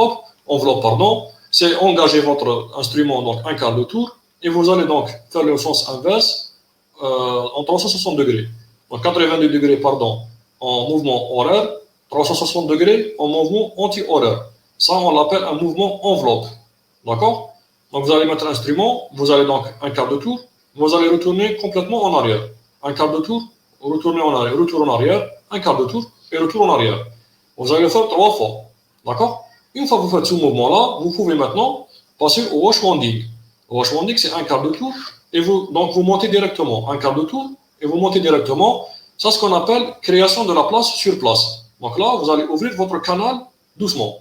enveloppe? C'est engager votre instrument donc un quart de tour et vous allez donc faire le sens inverse en 360 degrés. Donc 82 degrés en mouvement horaire, 360 degrés en mouvement anti-horaire. Ça, on l'appelle un mouvement enveloppe. D'accord? Donc vous allez mettre l'instrument, vous allez donc un quart de tour, vous allez retourner complètement en arrière. Un quart de tour, retourner en arrière, retour en arrière, un quart de tour et retour en arrière. Vous allez le faire 3 fois. D'accord? Une fois que vous faites ce mouvement-là, vous pouvez maintenant passer au washwanding. Le washwanding, c'est un quart de tour et vous montez directement. Un quart de tour et vous montez directement. Ça, c'est ce qu'on appelle création de la place sur place. Donc là, vous allez ouvrir votre canal doucement.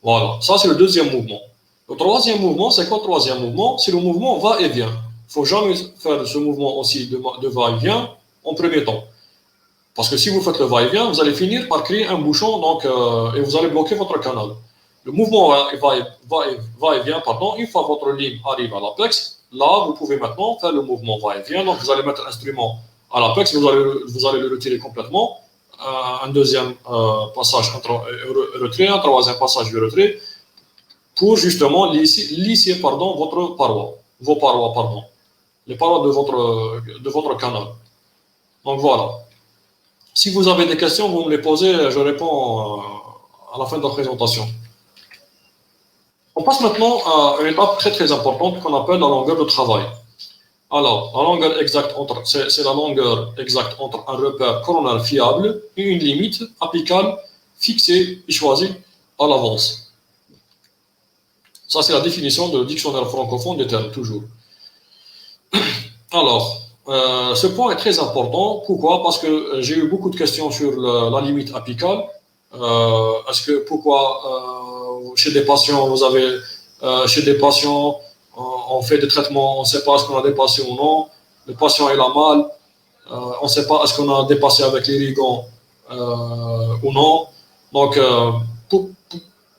Voilà, ça c'est le deuxième mouvement. Le troisième mouvement, c'est quoi le troisième mouvement? C'est le mouvement va-et-vient. Il ne faut jamais faire ce mouvement aussi de va-et-vient en premier temps. Parce que si vous faites le va-et-vient, vous allez finir par créer un bouchon donc, et vous allez bloquer votre canal. Le mouvement va-et-vient, pardon, une fois votre ligne arrive à l'apex, là, vous pouvez maintenant faire le mouvement va-et-vient. Donc, vous allez mettre l'instrument à l'apex, vous allez le retirer complètement. Un deuxième passage retrait, un troisième passage de retrait, pour justement lisser votre paroi, vos parois, pardon, les parois de votre canal. Donc voilà. Si vous avez des questions, vous me les posez, je réponds à la fin de la présentation. On passe maintenant à une étape très très importante qu'on appelle la longueur de travail. Alors, la longueur exacte c'est la longueur exacte entre un repère coronaire fiable et une limite apicale fixée et choisie à l'avance. Ça, c'est la définition de dictionnaire francophone des termes, toujours. Alors, ce point est très important. Pourquoi? Parce que j'ai eu beaucoup de questions sur la limite apicale. Pourquoi chez des patients, on fait des traitements, on ne sait pas est-ce qu'on a dépassé ou non. Le patient il a mal, on ne sait pas est-ce qu'on a dépassé avec l'irrigant ou non. Donc,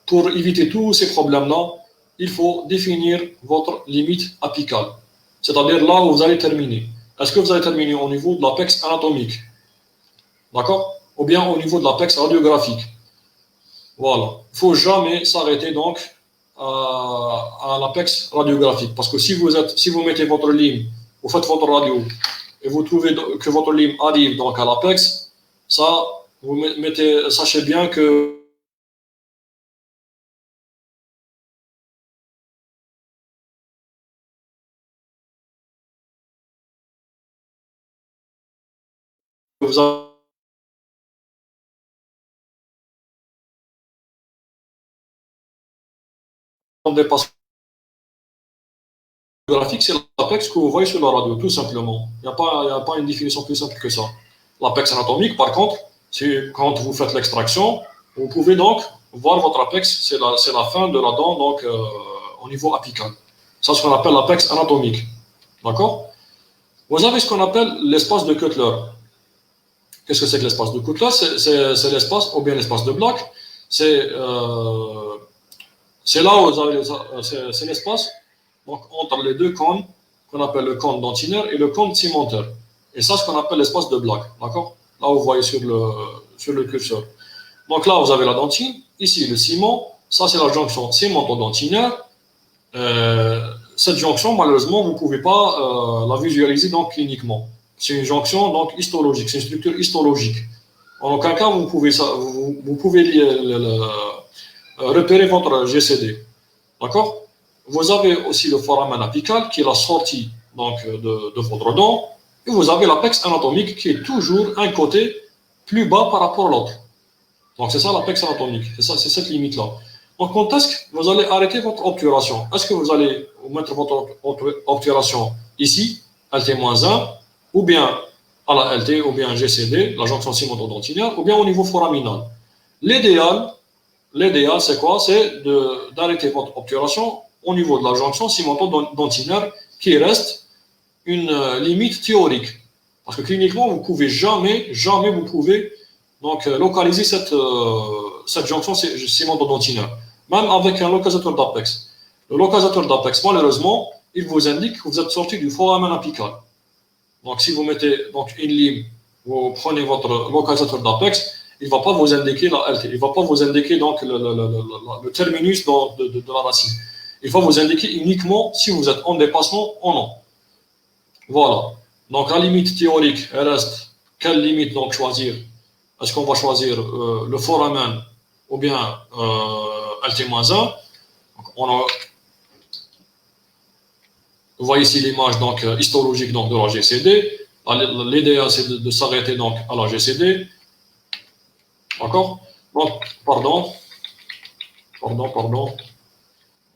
pour éviter tous ces problèmes-là, il faut définir votre limite apicale, c'est-à-dire là où vous allez terminer. Est-ce que vous allez terminer au niveau de l'apex anatomique, d'accord, ou bien au niveau de l'apex radiographique? Voilà. Il ne faut jamais s'arrêter donc à l'apex radiographique, parce que si vous mettez votre ligne, vous faites votre radio, et vous trouvez que votre ligne arrive donc à l'apex, ça, sachez bien que vous avez dépassé graphique, c'est l'apex que vous voyez sur la radio, tout simplement. Il n'y a pas une définition plus simple que ça. L'apex anatomique, par contre, c'est quand vous faites l'extraction, vous pouvez donc voir votre apex, c'est la fin de la dent, donc au niveau apical. Ça, c'est ce qu'on appelle l'apex anatomique. D'accord? Vous avez ce qu'on appelle l'espace de Cutler. Qu'est-ce que c'est que l'espace de Cutler? C'est l'espace, ou bien l'espace de Black. C'est là où vous avez, c'est l'espace donc, entre les deux cônes, qu'on appelle le cône dentinaire et le cône cimentaire. Et ça, c'est ce qu'on appelle l'espace de Black. D'accord? Là, vous voyez sur le curseur. Donc là, vous avez la dentine. Ici, le ciment. Ça, c'est la jonction cimento-dentinaire. Cette jonction, malheureusement, vous ne pouvez pas la visualiser donc, cliniquement. C'est une jonction donc, histologique. C'est une structure histologique. En aucun cas, vous pouvez repérer votre GCD. D'accord? Vous avez aussi le foramen apical qui est la sortie donc, de votre dent. Et vous avez l'apex anatomique qui est toujours un côté plus bas par rapport à l'autre. Donc c'est ça l'apex anatomique. C'est cette limite-là. Donc quand est-ce que vous allez arrêter votre obturation? Est-ce que vous allez mettre votre obturation ici, LT-1, ou bien à la LT, ou bien GCD, la jonction cimento-dentinaire, ou bien au niveau foraminal? L'idéal, c'est quoi? C'est d'arrêter votre obturation au niveau de la jonction cimento-dentinaire qui reste une limite théorique. Parce que cliniquement, vous ne pouvez jamais vous pouvez donc, localiser cette jonction cimento-dentinaire, même avec un localisateur d'apex. Le localisateur d'apex, malheureusement, il vous indique que vous êtes sorti du foramen apical. Donc, si vous mettez donc, une ligne, vous prenez votre localisateur d'apex, il ne va pas vous indiquer la LT, il ne va pas vous indiquer donc, le terminus de la racine. Il va vous indiquer uniquement si vous êtes en dépassement ou non. Voilà. Donc, la limite théorique, elle reste. Quelle limite donc choisir? Est-ce qu'on va choisir le foramen ou bien LT-1? Vous voyez ici l'image donc, histologique donc, de la GCD. L'idéal, c'est de s'arrêter donc, à la GCD. D'accord? Donc, pardon.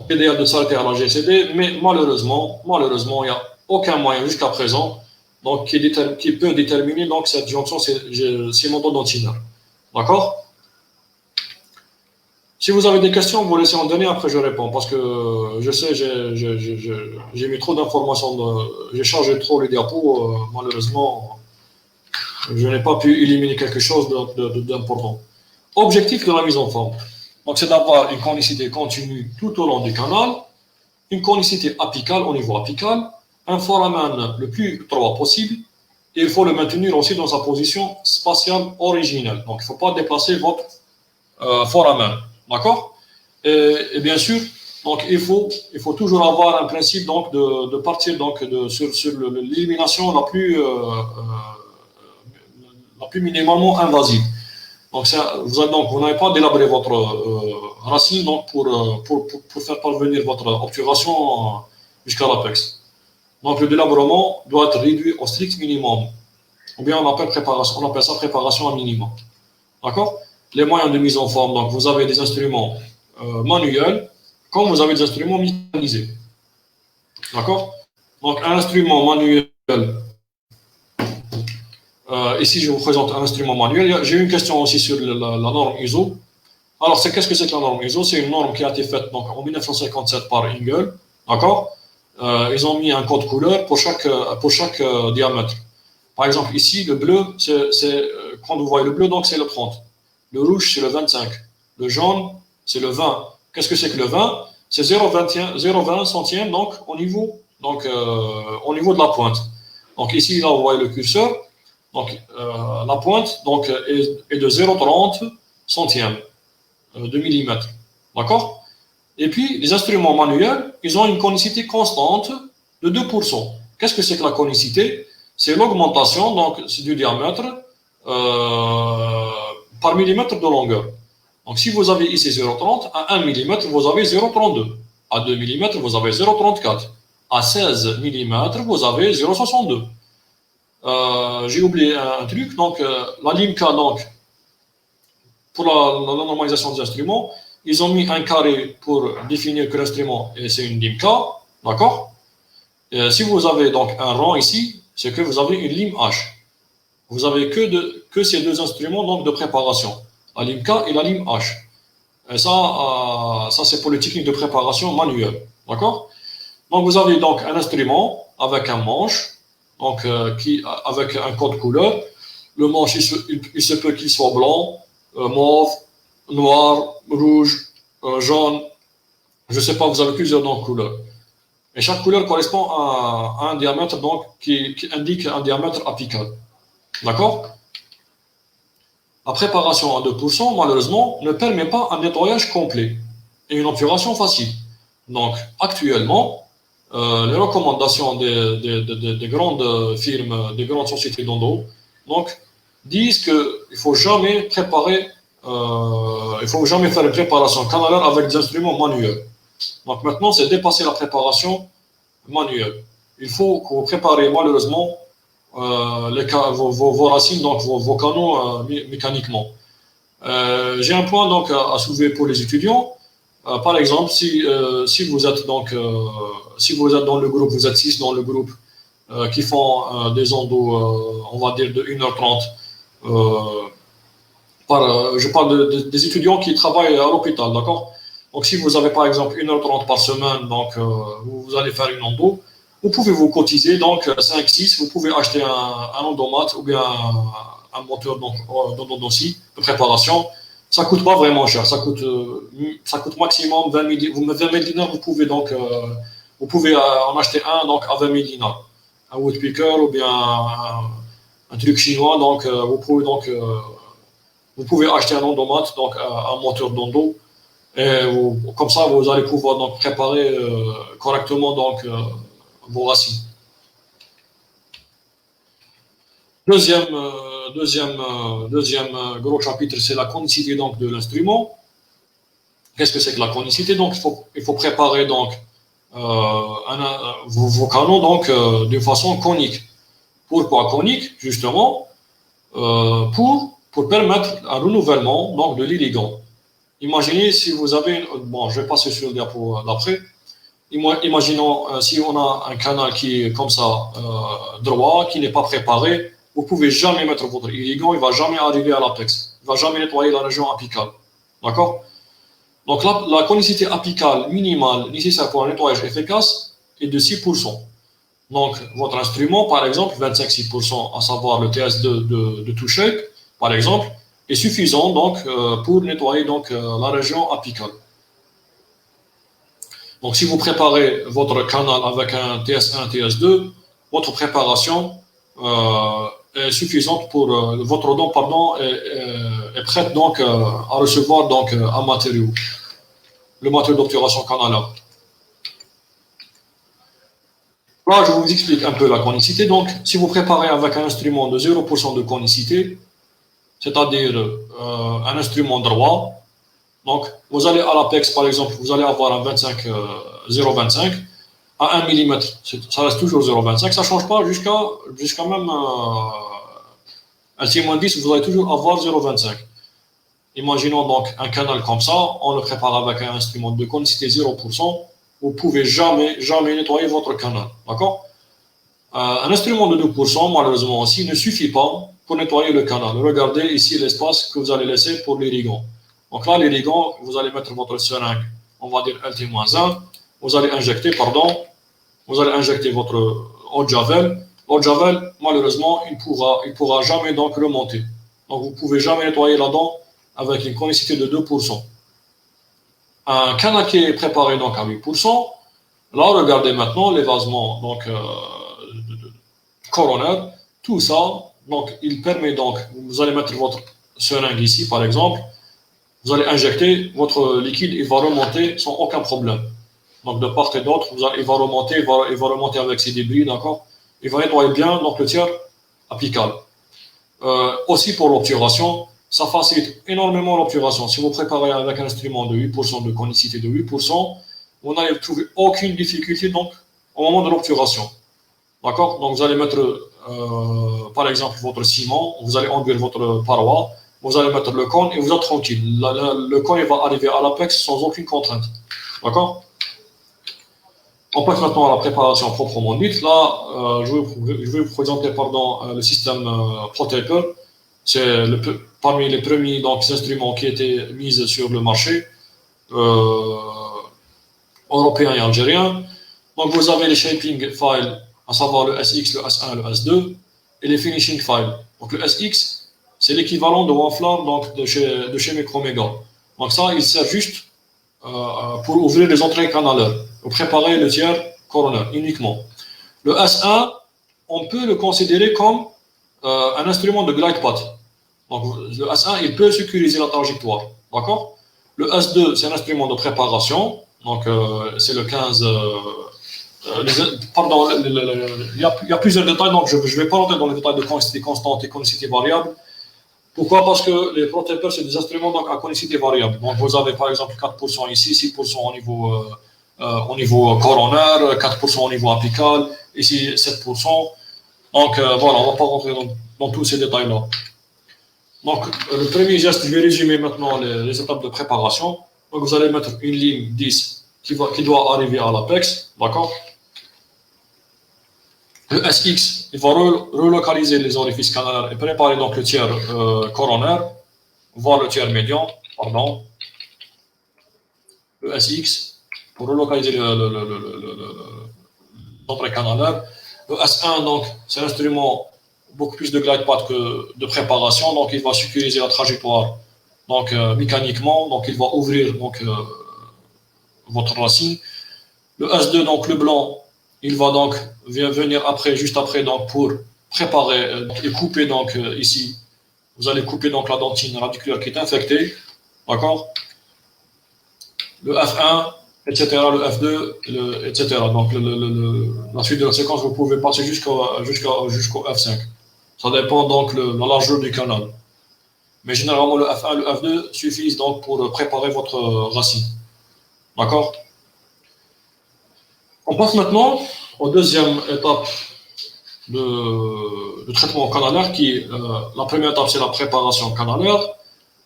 L'idéal de s'arrêter à la GCD, mais malheureusement, il n'y a aucun moyen jusqu'à présent donc, qui peut déterminer donc, cette jonction cimento-dentinaire. D'accord? Si vous avez des questions, vous laissez en donner, après je réponds, parce que je sais, j'ai mis trop d'informations, j'ai changé trop les diapos, malheureusement, Je n'ai pas pu éliminer quelque chose d'important. Objectif de la mise en forme. Donc, c'est d'avoir une conicité continue tout au long du canal, une conicité apicale au niveau apical, un foramen le plus droit possible, et il faut le maintenir aussi dans sa position spatiale originelle. Donc, il ne faut pas déplacer votre foramen. D'accord? Et bien sûr, donc, il faut toujours avoir un principe donc, de partir donc, sur l'élimination la plus minimalement invasive. Donc, vous n'avez pas d'élaborer votre racine donc, pour faire parvenir votre obturation jusqu'à l'apex. Donc, le délabrement doit être réduit au strict minimum. Ou bien on appelle ça préparation à minimum. D'accord? Les moyens de mise en forme, donc vous avez des instruments manuels, comme vous avez des instruments mécanisés. D'accord? Donc, un instrument manuel. Ici, je vous présente un instrument manuel. J'ai une question aussi sur la norme ISO. Alors, qu'est-ce que c'est que la norme ISO? C'est une norme qui a été faite donc, en 1957 par Engel. D'accord? Ils ont mis un code couleur pour chaque diamètre. Par exemple, ici, le bleu, quand vous voyez le bleu, donc c'est le 30. Le rouge, c'est le 25. Le jaune, c'est le 20. Qu'est-ce que c'est que le 20? C'est 0,20 centième donc, au niveau de la pointe. Donc ici, là, vous voyez le curseur. Donc, la pointe donc, est de 0,30 centième de millimètre. D'accord? Et puis, les instruments manuels, ils ont une conicité constante de 2%. Qu'est-ce que c'est que la conicité? C'est l'augmentation donc, du diamètre par millimètre de longueur. Donc, si vous avez ici 0,30, à 1 mm, vous avez 0,32. À 2 mm, vous avez 0,34. À 16 mm, vous avez 0,62. J'ai oublié un truc. Donc, la LIMCA, donc, pour la normalisation des instruments, ils ont mis un carré pour définir que l'instrument, c'est une LIMCA. D'accord? Si vous avez donc un rang ici, c'est que vous avez une lime H. Vous avez que ces deux instruments donc, de préparation, la lime K et la lime H. Et ça c'est pour les techniques de préparation manuelle. D'accord? Donc, vous avez donc un instrument avec un manche, donc, avec un code couleur. Le manche, il se peut qu'il soit blanc, mauve, noir, rouge, jaune. Je ne sais pas, vous avez plusieurs donc, couleurs. Et chaque couleur correspond à un diamètre donc, qui indique un diamètre apical. D'accord? La préparation à 2%, malheureusement, ne permet pas un nettoyage complet et une obturation facile. Donc, actuellement, les recommandations des grandes firmes, des grandes sociétés d'endo, donc, disent qu'il ne faut jamais faire une préparation canalaire avec des instruments manuels. Donc maintenant, c'est dépasser la préparation manuelle. Il faut que vous préparez malheureusement vos racines, donc vos canaux mécaniquement. J'ai un point donc à soulever pour les étudiants. Par exemple, si vous êtes dans le groupe, vous êtes 6 dans le groupe qui font des endos, on va dire de 1h30. Je parle des étudiants qui travaillent à l'hôpital, d'accord? Donc, si vous avez par exemple 1h30 par semaine, donc vous allez faire une endo, vous pouvez vous cotiser, donc 5-6, vous pouvez acheter un endomate ou bien un moteur d'endodontie de préparation. Ça coûte pas vraiment cher, ça coûte maximum 20 000 dinars, vous pouvez en acheter un donc à 20 000 dinars. Un woodpecker ou bien un truc chinois, donc vous pouvez acheter un endomate, donc un moteur d'endo. Et comme ça, vous allez pouvoir donc préparer correctement donc, vos racines. Deuxième gros chapitre, c'est la conicité donc, de l'instrument. Qu'est-ce que c'est que la conicité? Donc, il faut préparer donc, vos canaux donc, d'une façon conique. Pourquoi conique? Justement, pour permettre un renouvellement donc, de l'irrigant. Imaginez si vous avez... Bon, je vais passer sur le diapo d'après. Imaginons si on a un canal qui est comme ça, droit, qui n'est pas préparé, vous ne pouvez jamais mettre votre irrigant, il ne va jamais arriver à l'apex. Il ne va jamais nettoyer la région apicale. D'accord? Donc la conicité apicale minimale nécessaire pour un nettoyage efficace est de 6%. donc votre instrument, par exemple, 25-6%, à savoir le TS2 de toucher, par exemple, est suffisant donc pour nettoyer donc la région apicale. Donc si vous préparez votre canal avec un TS1, TS2, votre préparation est suffisante pour votre dent, pardon, est prête donc à recevoir donc un matériau, le matériau d'obturation canalaire. Là, je vous explique un peu la conicité. Donc, si vous préparez avec un instrument de 0% de conicité, c'est-à-dire un instrument droit, donc vous allez à l'apex, par exemple, vous allez avoir un 0,25 à 1 mm. Ça reste toujours 0,25. Ça ne change pas jusqu'à même un T-10, vous allez toujours avoir 0,25. Imaginons donc un canal comme ça, on le prépare avec un instrument de conicité 0%. Vous ne pouvez jamais nettoyer votre canal. D'accord? Un instrument de 2%, malheureusement aussi, ne suffit pas pour nettoyer le canal. Regardez ici l'espace que vous allez laisser pour l'irrigant. Donc là, l'irrigant, vous allez mettre votre seringue, on va dire LT-1, vous allez injecter votre eau de javel. L'eau de javel, malheureusement, il pourra jamais donc remonter. Donc vous ne pouvez jamais nettoyer la dent avec une conicité de 2%. Un canal qui est préparé donc à 8%, là, regardez maintenant l'évasement donc coronaire, tout ça, donc il permet donc, vous allez mettre votre seringue ici par exemple, vous allez injecter votre liquide, il va remonter sans aucun problème. Donc de part et d'autre, il va remonter avec ses débris, d'accord. Il va nettoyer bien donc le tiers apical. Aussi pour l'obturation, ça facilite énormément l'obturation. Si vous préparez avec un instrument de 8% de conicité de 8%, vous n'allez trouver aucune difficulté donc au moment de l'obturation. D'accord? Donc vous allez mettre par exemple votre ciment, vous allez enduire votre paroi, vous allez mettre le cône et vous êtes tranquille. Le cône va arriver à l'apex sans aucune contrainte. D'accord? On passe maintenant à la préparation proprement dite. Là, je vais vous présenter le système Protector. C'est parmi les premiers donc, instruments qui étaient mis sur le marché européen et algérien. Donc vous avez les shaping files, à savoir le SX, le S1, le S2, et les finishing files. Donc le SX, c'est l'équivalent de OneFlower donc de chez Micromega. Donc ça, il sert juste pour ouvrir les entrées canalaires, pour préparer le tiers coronaire uniquement. Le S1, on peut le considérer comme un instrument de glide path. Donc le S1, il peut sécuriser la trajectoire. D'accord? Le S2, c'est un instrument de préparation. Donc c'est le 15. Pardon, il y a plusieurs détails, donc je ne vais pas rentrer dans les détails de conicité constante et conicité variable. Pourquoi? Parce que les protecteurs, c'est des instruments donc, à conicité variable. Donc vous avez par exemple 4% ici, 6% au niveau coronaire, 4% au niveau apical, ici 7%. Donc voilà, on ne va pas rentrer dans tous ces détails-là. Donc le premier geste, je vais résumer maintenant les étapes de préparation. Donc vous allez mettre une ligne 10 qui doit arriver à l'apex, d'accord? Le SX, il va relocaliser les orifices canalaires et préparer donc le tiers coronaire, voire le tiers médian, pardon. Le SX, pour relocaliser l'entrée canalaire. Le S1, donc, c'est un instrument beaucoup plus de glide path que de préparation, donc il va sécuriser la trajectoire donc, mécaniquement, donc il va ouvrir donc, votre racine. Le S2, donc le blanc, il va donc venir après, juste après, donc pour préparer et couper donc ici. Vous allez couper donc la dentine radiculaire qui est infectée, d'accord? Le F1, etc., le F2, etc. Donc la suite de la séquence, vous pouvez passer jusqu'au F5. Ça dépend donc de la largeur du canal. Mais généralement, le F1 et le F2 suffisent donc pour préparer votre racine. D'accord? On passe maintenant aux deuxième étape de traitement canalaire qui, la première étape, c'est la préparation canalaire.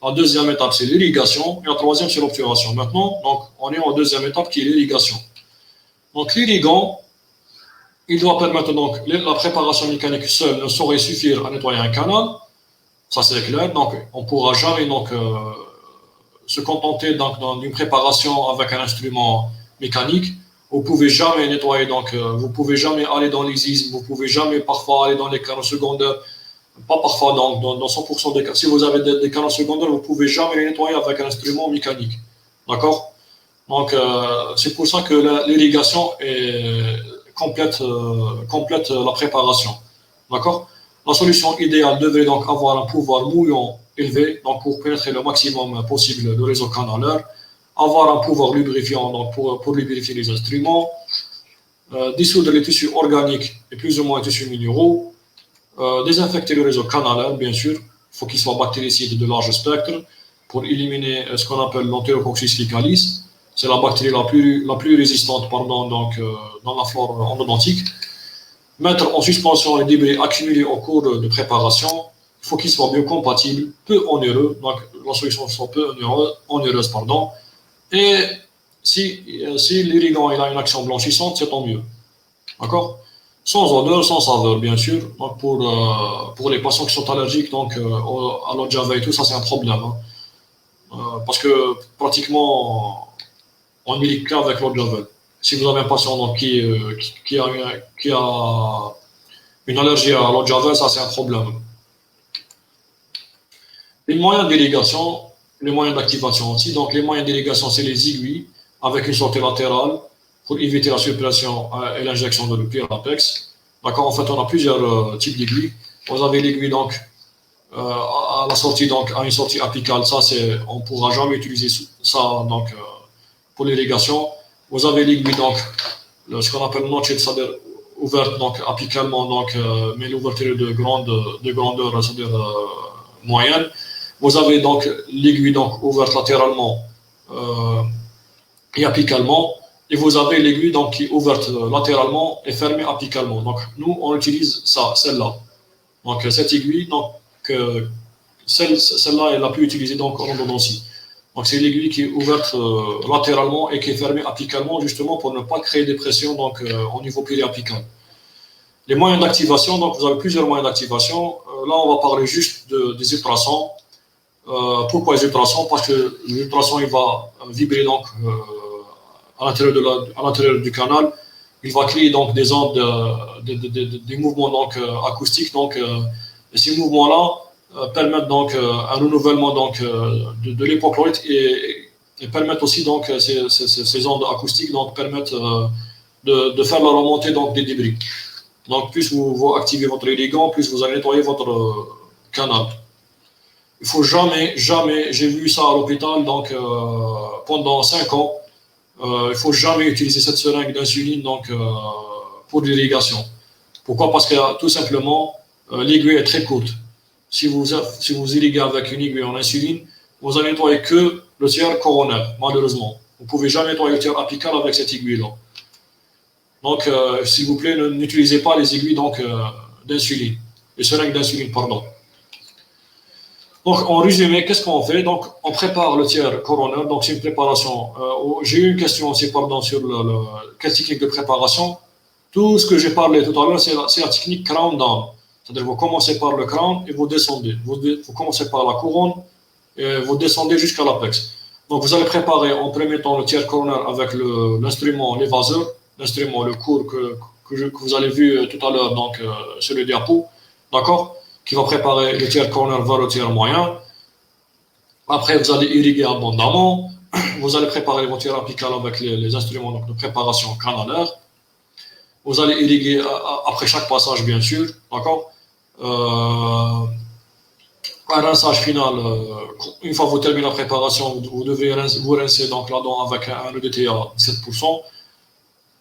La deuxième étape, c'est l'irrigation. Et la troisième, c'est l'obturation. Maintenant, donc, on est en deuxième étape qui est l'irrigation. Donc, l'irrigant, il doit permettre donc, la préparation mécanique seule ne saurait suffire à nettoyer un canal. Ça, c'est clair. Donc, on ne pourra jamais donc, se contenter d'une préparation avec un instrument mécanique. Vous pouvez jamais nettoyer, donc vous pouvez jamais aller dans l'exisme, vous pouvez jamais parfois aller dans les canaux secondaires, pas parfois, dans 100% des cas. Si vous avez des canaux secondaires, vous pouvez jamais les nettoyer avec un instrument mécanique. D'accord? Donc c'est pour ça que l'irrigation complète la préparation. D'accord? La solution idéale devrait donc avoir un pouvoir mouillant élevé, donc pour pénétrer le maximum possible le réseau canalaire, avoir un pouvoir lubrifiant donc pour lubrifier les instruments, dissoudre les tissus organiques et plus ou moins les tissus minéraux, désinfecter le réseau canalaire, bien sûr, il faut qu'il soit bactéricide de large spectre pour éliminer ce qu'on appelle l'Enterococcus faecalis. C'est la bactérie la plus résistante donc, dans la flore endodontique. Mettre en suspension les débris accumulés au cours de préparation. Il faut qu'ils soient biocompatibles, peu onéreux, donc la solution soit peu onéreuse, pardon. Et si l'irrigant a une action blanchissante, c'est tant mieux. D'accord? Sans odeur, sans saveur, bien sûr. Donc pour les patients qui sont allergiques donc, à l'eau de Javel et tout, ça c'est un problème. Hein. Parce que pratiquement, on n'irrigue qu'avec l'eau de Javel. Si vous avez un patient donc, qui a une allergie à l'eau de Javel, ça c'est un problème. Les moyens d'irrigation, les moyens d'activation aussi. Donc les moyens d'irrigation, c'est les aiguilles avec une sortie latérale pour éviter la suppression et l'injection de l'huile Apex. D'accord, en fait, on a plusieurs types d'aiguilles. Vous avez l'aiguille donc à la sortie, donc à une sortie apicale. Ça, on ne pourra jamais utiliser ça donc pour l'irrigation. Vous avez l'aiguille donc ce qu'on appelle notched, c'est-à-dire ouverte donc apicalement, donc mais l'ouverture de grandeur, c'est-à-dire moyenne. Vous avez donc l'aiguille donc ouverte latéralement et apicalement. Et vous avez l'aiguille donc qui est ouverte latéralement et fermée apicalement. Donc nous on utilise ça, celle-là. Donc cette aiguille, donc celle-là est la plus utilisée donc en endodontie. Donc c'est l'aiguille qui est ouverte latéralement et qui est fermée apicalement justement pour ne pas créer des pressions donc au niveau périapical. Les moyens d'activation, donc vous avez plusieurs moyens d'activation. Là on va parler juste des ultrasons. Pourquoi les ultrasons? Parce que l'ultrason il va vibrer donc à l'intérieur du canal, il va créer donc des ondes, des mouvements donc acoustiques. Donc, et ces mouvements-là permettent donc un renouvellement donc de l'hypochlorite et permettent aussi donc ces ondes acoustiques donc permettent de faire la remontée donc des débris. Donc, plus vous activez votre irrigant, plus vous allez nettoyer votre canal. Il faut jamais, j'ai vu ça à l'hôpital donc pendant 5 ans. Il ne faut jamais utiliser cette seringue d'insuline donc, pour l'irrigation. Pourquoi? Parce que tout simplement, l'aiguille est très courte. Si vous irriguez avec une aiguille en insuline, vous allez nettoyer que le tiers coronaire, malheureusement. Vous ne pouvez jamais nettoyer le tiers apical avec cette aiguille-là. Donc, s'il vous plaît, n'utilisez pas les aiguilles d'insuline, les seringues d'insuline, pardon. Donc, en résumé, qu'est-ce qu'on fait? Donc, on prépare le tiers coronaire. Donc, c'est une préparation. J'ai eu une question aussi, pardon, sur quelle technique de préparation. Tout ce que j'ai parlé tout à l'heure, c'est la technique crown down. C'est-à-dire, vous commencez par le crown et vous descendez. Vous commencez par la couronne et vous descendez jusqu'à l'apex. Donc, vous allez préparer en premier temps le tiers coronaire avec l'instrument l'évaseur, l'instrument, le cours que vous avez vu tout à l'heure donc sur le diapo. D'accord? Qui va préparer le tiers corner vers le tiers moyen. Après, vous allez irriguer abondamment. Vous allez préparer votre tiers apical avec les instruments donc, de préparation canalaire. Vous allez irriguer après chaque passage, bien sûr. D'accord? Un rinçage final. Une fois que vous terminez la préparation, vous devez vous rincer donc, là-dedans avec un EDTA 17%.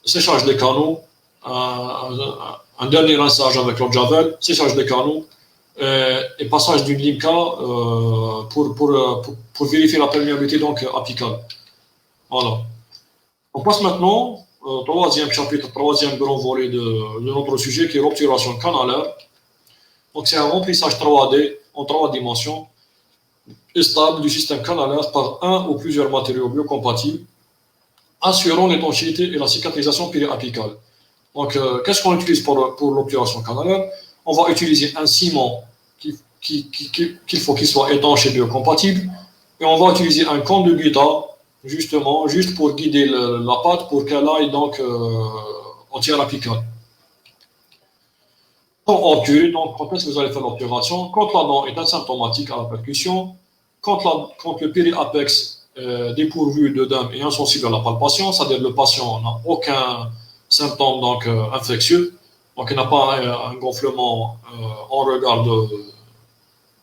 Séchage des canaux. Un dernier rinçage avec l'eau de Javel. Séchage des canaux. Et passage d'une limca pour vérifier la perméabilité donc apicale. Voilà. On passe maintenant au troisième chapitre, troisième grand volet de notre sujet qui est l'obturation canalaire. Donc c'est un remplissage 3D en 3 dimensions et stable du système canalaire par un ou plusieurs matériaux biocompatibles assurant l'étanchéité et la cicatrisation périapicale. Donc qu'est-ce qu'on utilise pour l'obturation canalaire? On va utiliser un ciment qu'il faut qu'il soit étanche et biocompatible. Et on va utiliser un conduit Guita justement, juste pour guider la pâte pour qu'elle aille donc en tiers apical. Quand obturer, donc quand est-ce que vous allez faire l'obturation? Quand la dent est asymptomatique à la percussion, quand le périapex est dépourvu d'œdème et insensible à la palpation, c'est-à-dire le patient n'a aucun symptôme donc infectieux, donc il n'a pas un gonflement en regard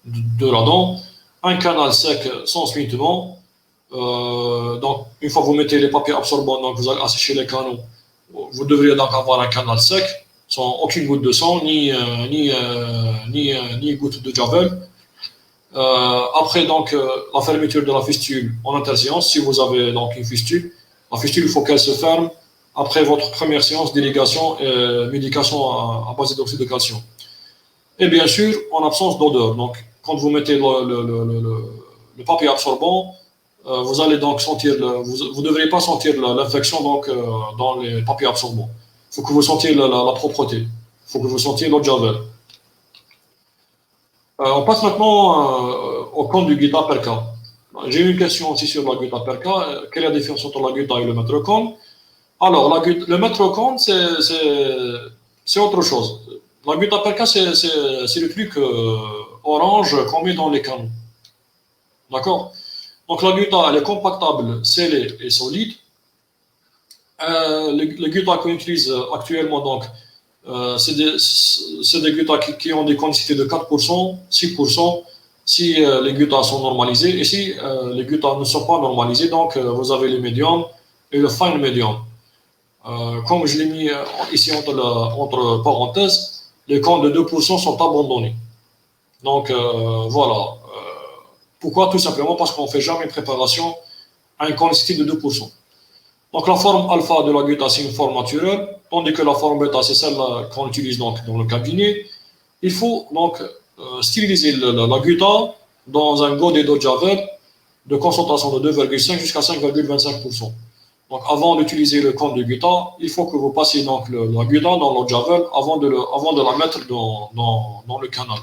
de la dent, un canal sec sans suintement. Donc une fois que vous mettez les papiers absorbants, donc vous allez assécher les canaux, vous devriez donc avoir un canal sec sans aucune goutte de sang ni goutte de javel. Après donc la fermeture de la fistule en interséance, si vous avez donc une fistule, la fistule il faut qu'elle se ferme après votre première séance d'irrigation et médication à base d'oxyde de calcium. Et bien sûr en absence d'odeur. Donc quand vous mettez le papier absorbant, vous allez donc sentir, vous ne devriez pas sentir l'infection donc dans les papiers absorbants. Il faut que vous sentiez la propreté. Il faut que vous sentiez l'eau de javel. On passe maintenant au compte du guetta per cas. J'ai une question aussi sur la guetta per cas. Quelle est la différence entre la guetta et le mètre compte? Alors, le mètre compte, c'est autre chose. La guetta per cas, c'est le truc orange qu'on met dans les canaux. D'accord? Donc la gutta, elle est compactable, scellée et solide. Les gutta qu'on utilise actuellement, donc, c'est des gutta qui ont des quantités de 4%, 6%, si les gutta sont normalisés. Et si les gutta ne sont pas normalisés, donc vous avez le médium et le fine medium. Comme je l'ai mis ici entre parenthèses, les comptes de 2% sont abandonnés. Donc voilà. Pourquoi? Tout simplement parce qu'on ne fait jamais préparation à une quantité de 2%. Donc la forme alpha de la gutta, c'est une forme naturelle, tandis que la forme bêta, c'est celle qu'on utilise donc dans le cabinet. Il faut donc stériliser la gutta dans un godet d'eau de javel de concentration de 2,5 jusqu'à 5,25%. Donc avant d'utiliser le compte de gutta, il faut que vous passiez donc la gutta dans l'eau de javel avant de la mettre dans le canal.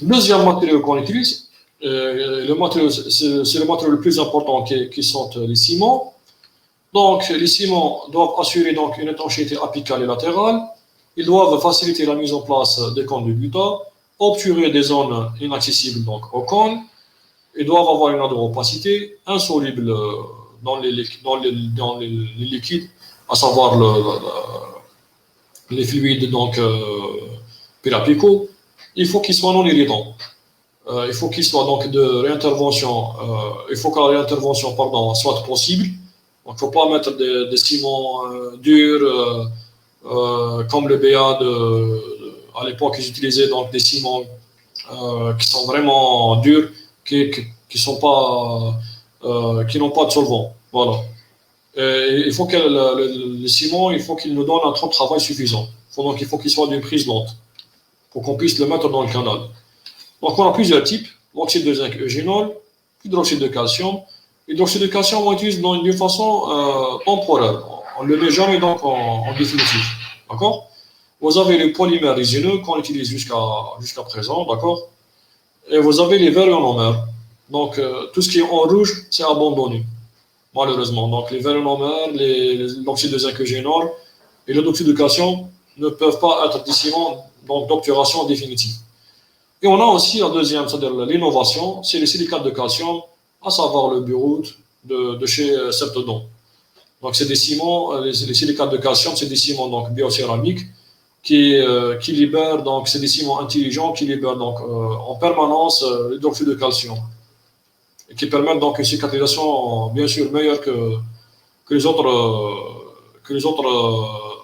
Deuxième matériau qu'on utilise, c'est le matériau le plus important qui sont les ciments. Donc, les ciments doivent assurer donc une étanchéité apicale et latérale. Ils doivent faciliter la mise en place des cônes de gutta, obturer des zones inaccessibles donc aux cônes. Ils doivent avoir une grande opacité, insoluble dans les liquides, à savoir les fluides donc périapicaux. Il faut qu'il soit non irritant. Il faut qu'il soit donc de réintervention. Il faut que la réintervention soit possible. Donc, il ne faut pas mettre des ciments durs comme le BA à l'époque. Ils utilisaient donc des ciments qui sont vraiment durs, qui n'ont pas de solvant. Voilà. Et il faut que le ciment, il faut qu'il nous donne un temps de travail suffisant. Donc, il faut qu'il soit d'une prise lente, pour qu'on puisse le mettre dans le canal. Donc on a plusieurs types, l'oxyde de zinc eugénol, l'hydroxyde de calcium. L'hydroxyde de calcium, on l'utilise d'une façon temporaire. On ne le met jamais donc en définitif. D'accord? Vous avez les polymères résineux qu'on utilise jusqu'à présent, d'accord? Et vous avez les verionomères. Donc tout ce qui est en rouge, c'est abandonné, malheureusement. Donc les verionomères, l'oxyde de zinc eugénol et l'hydroxyde de calcium ne peuvent pas être des ciments d'obturation définitive. Et on a aussi la deuxième, c'est-à-dire l'innovation, c'est les silicates de calcium, à savoir le Bioroot de chez Septodon. Donc c'est des ciments, les silicates de calcium, c'est des ciments donc biocéramiques qui libèrent, donc c'est des ciments intelligents qui libèrent donc en permanence l'hydroxyde de calcium et qui permettent donc une cicatrisation bien sûr meilleure que les autres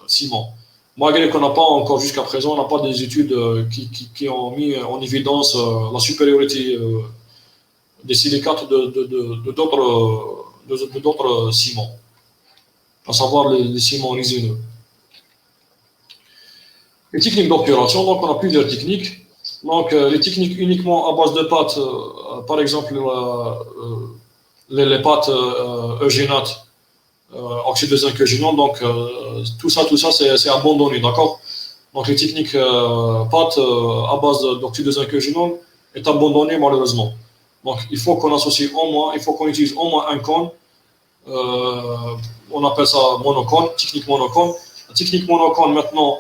ciments. Malgré qu'on n'a pas encore jusqu'à présent, on n'a pas des études qui ont mis en évidence la supériorité des silicates d'autres ciments, à savoir les ciments résineux. Les techniques d'obturation, donc on a plusieurs techniques. Donc les techniques uniquement à base de pâtes, par exemple les pâtes eugénates, oxyde de zinc eugénol, donc tout ça c'est abandonné, d'accord? Donc les techniques pâtes à base d'oxyde de zinc eugénol est abandonné malheureusement. Donc, il faut qu'on associe au moins, il faut qu'on utilise au moins un cône. On appelle ça monocône, technique monocône. La technique monocône, maintenant,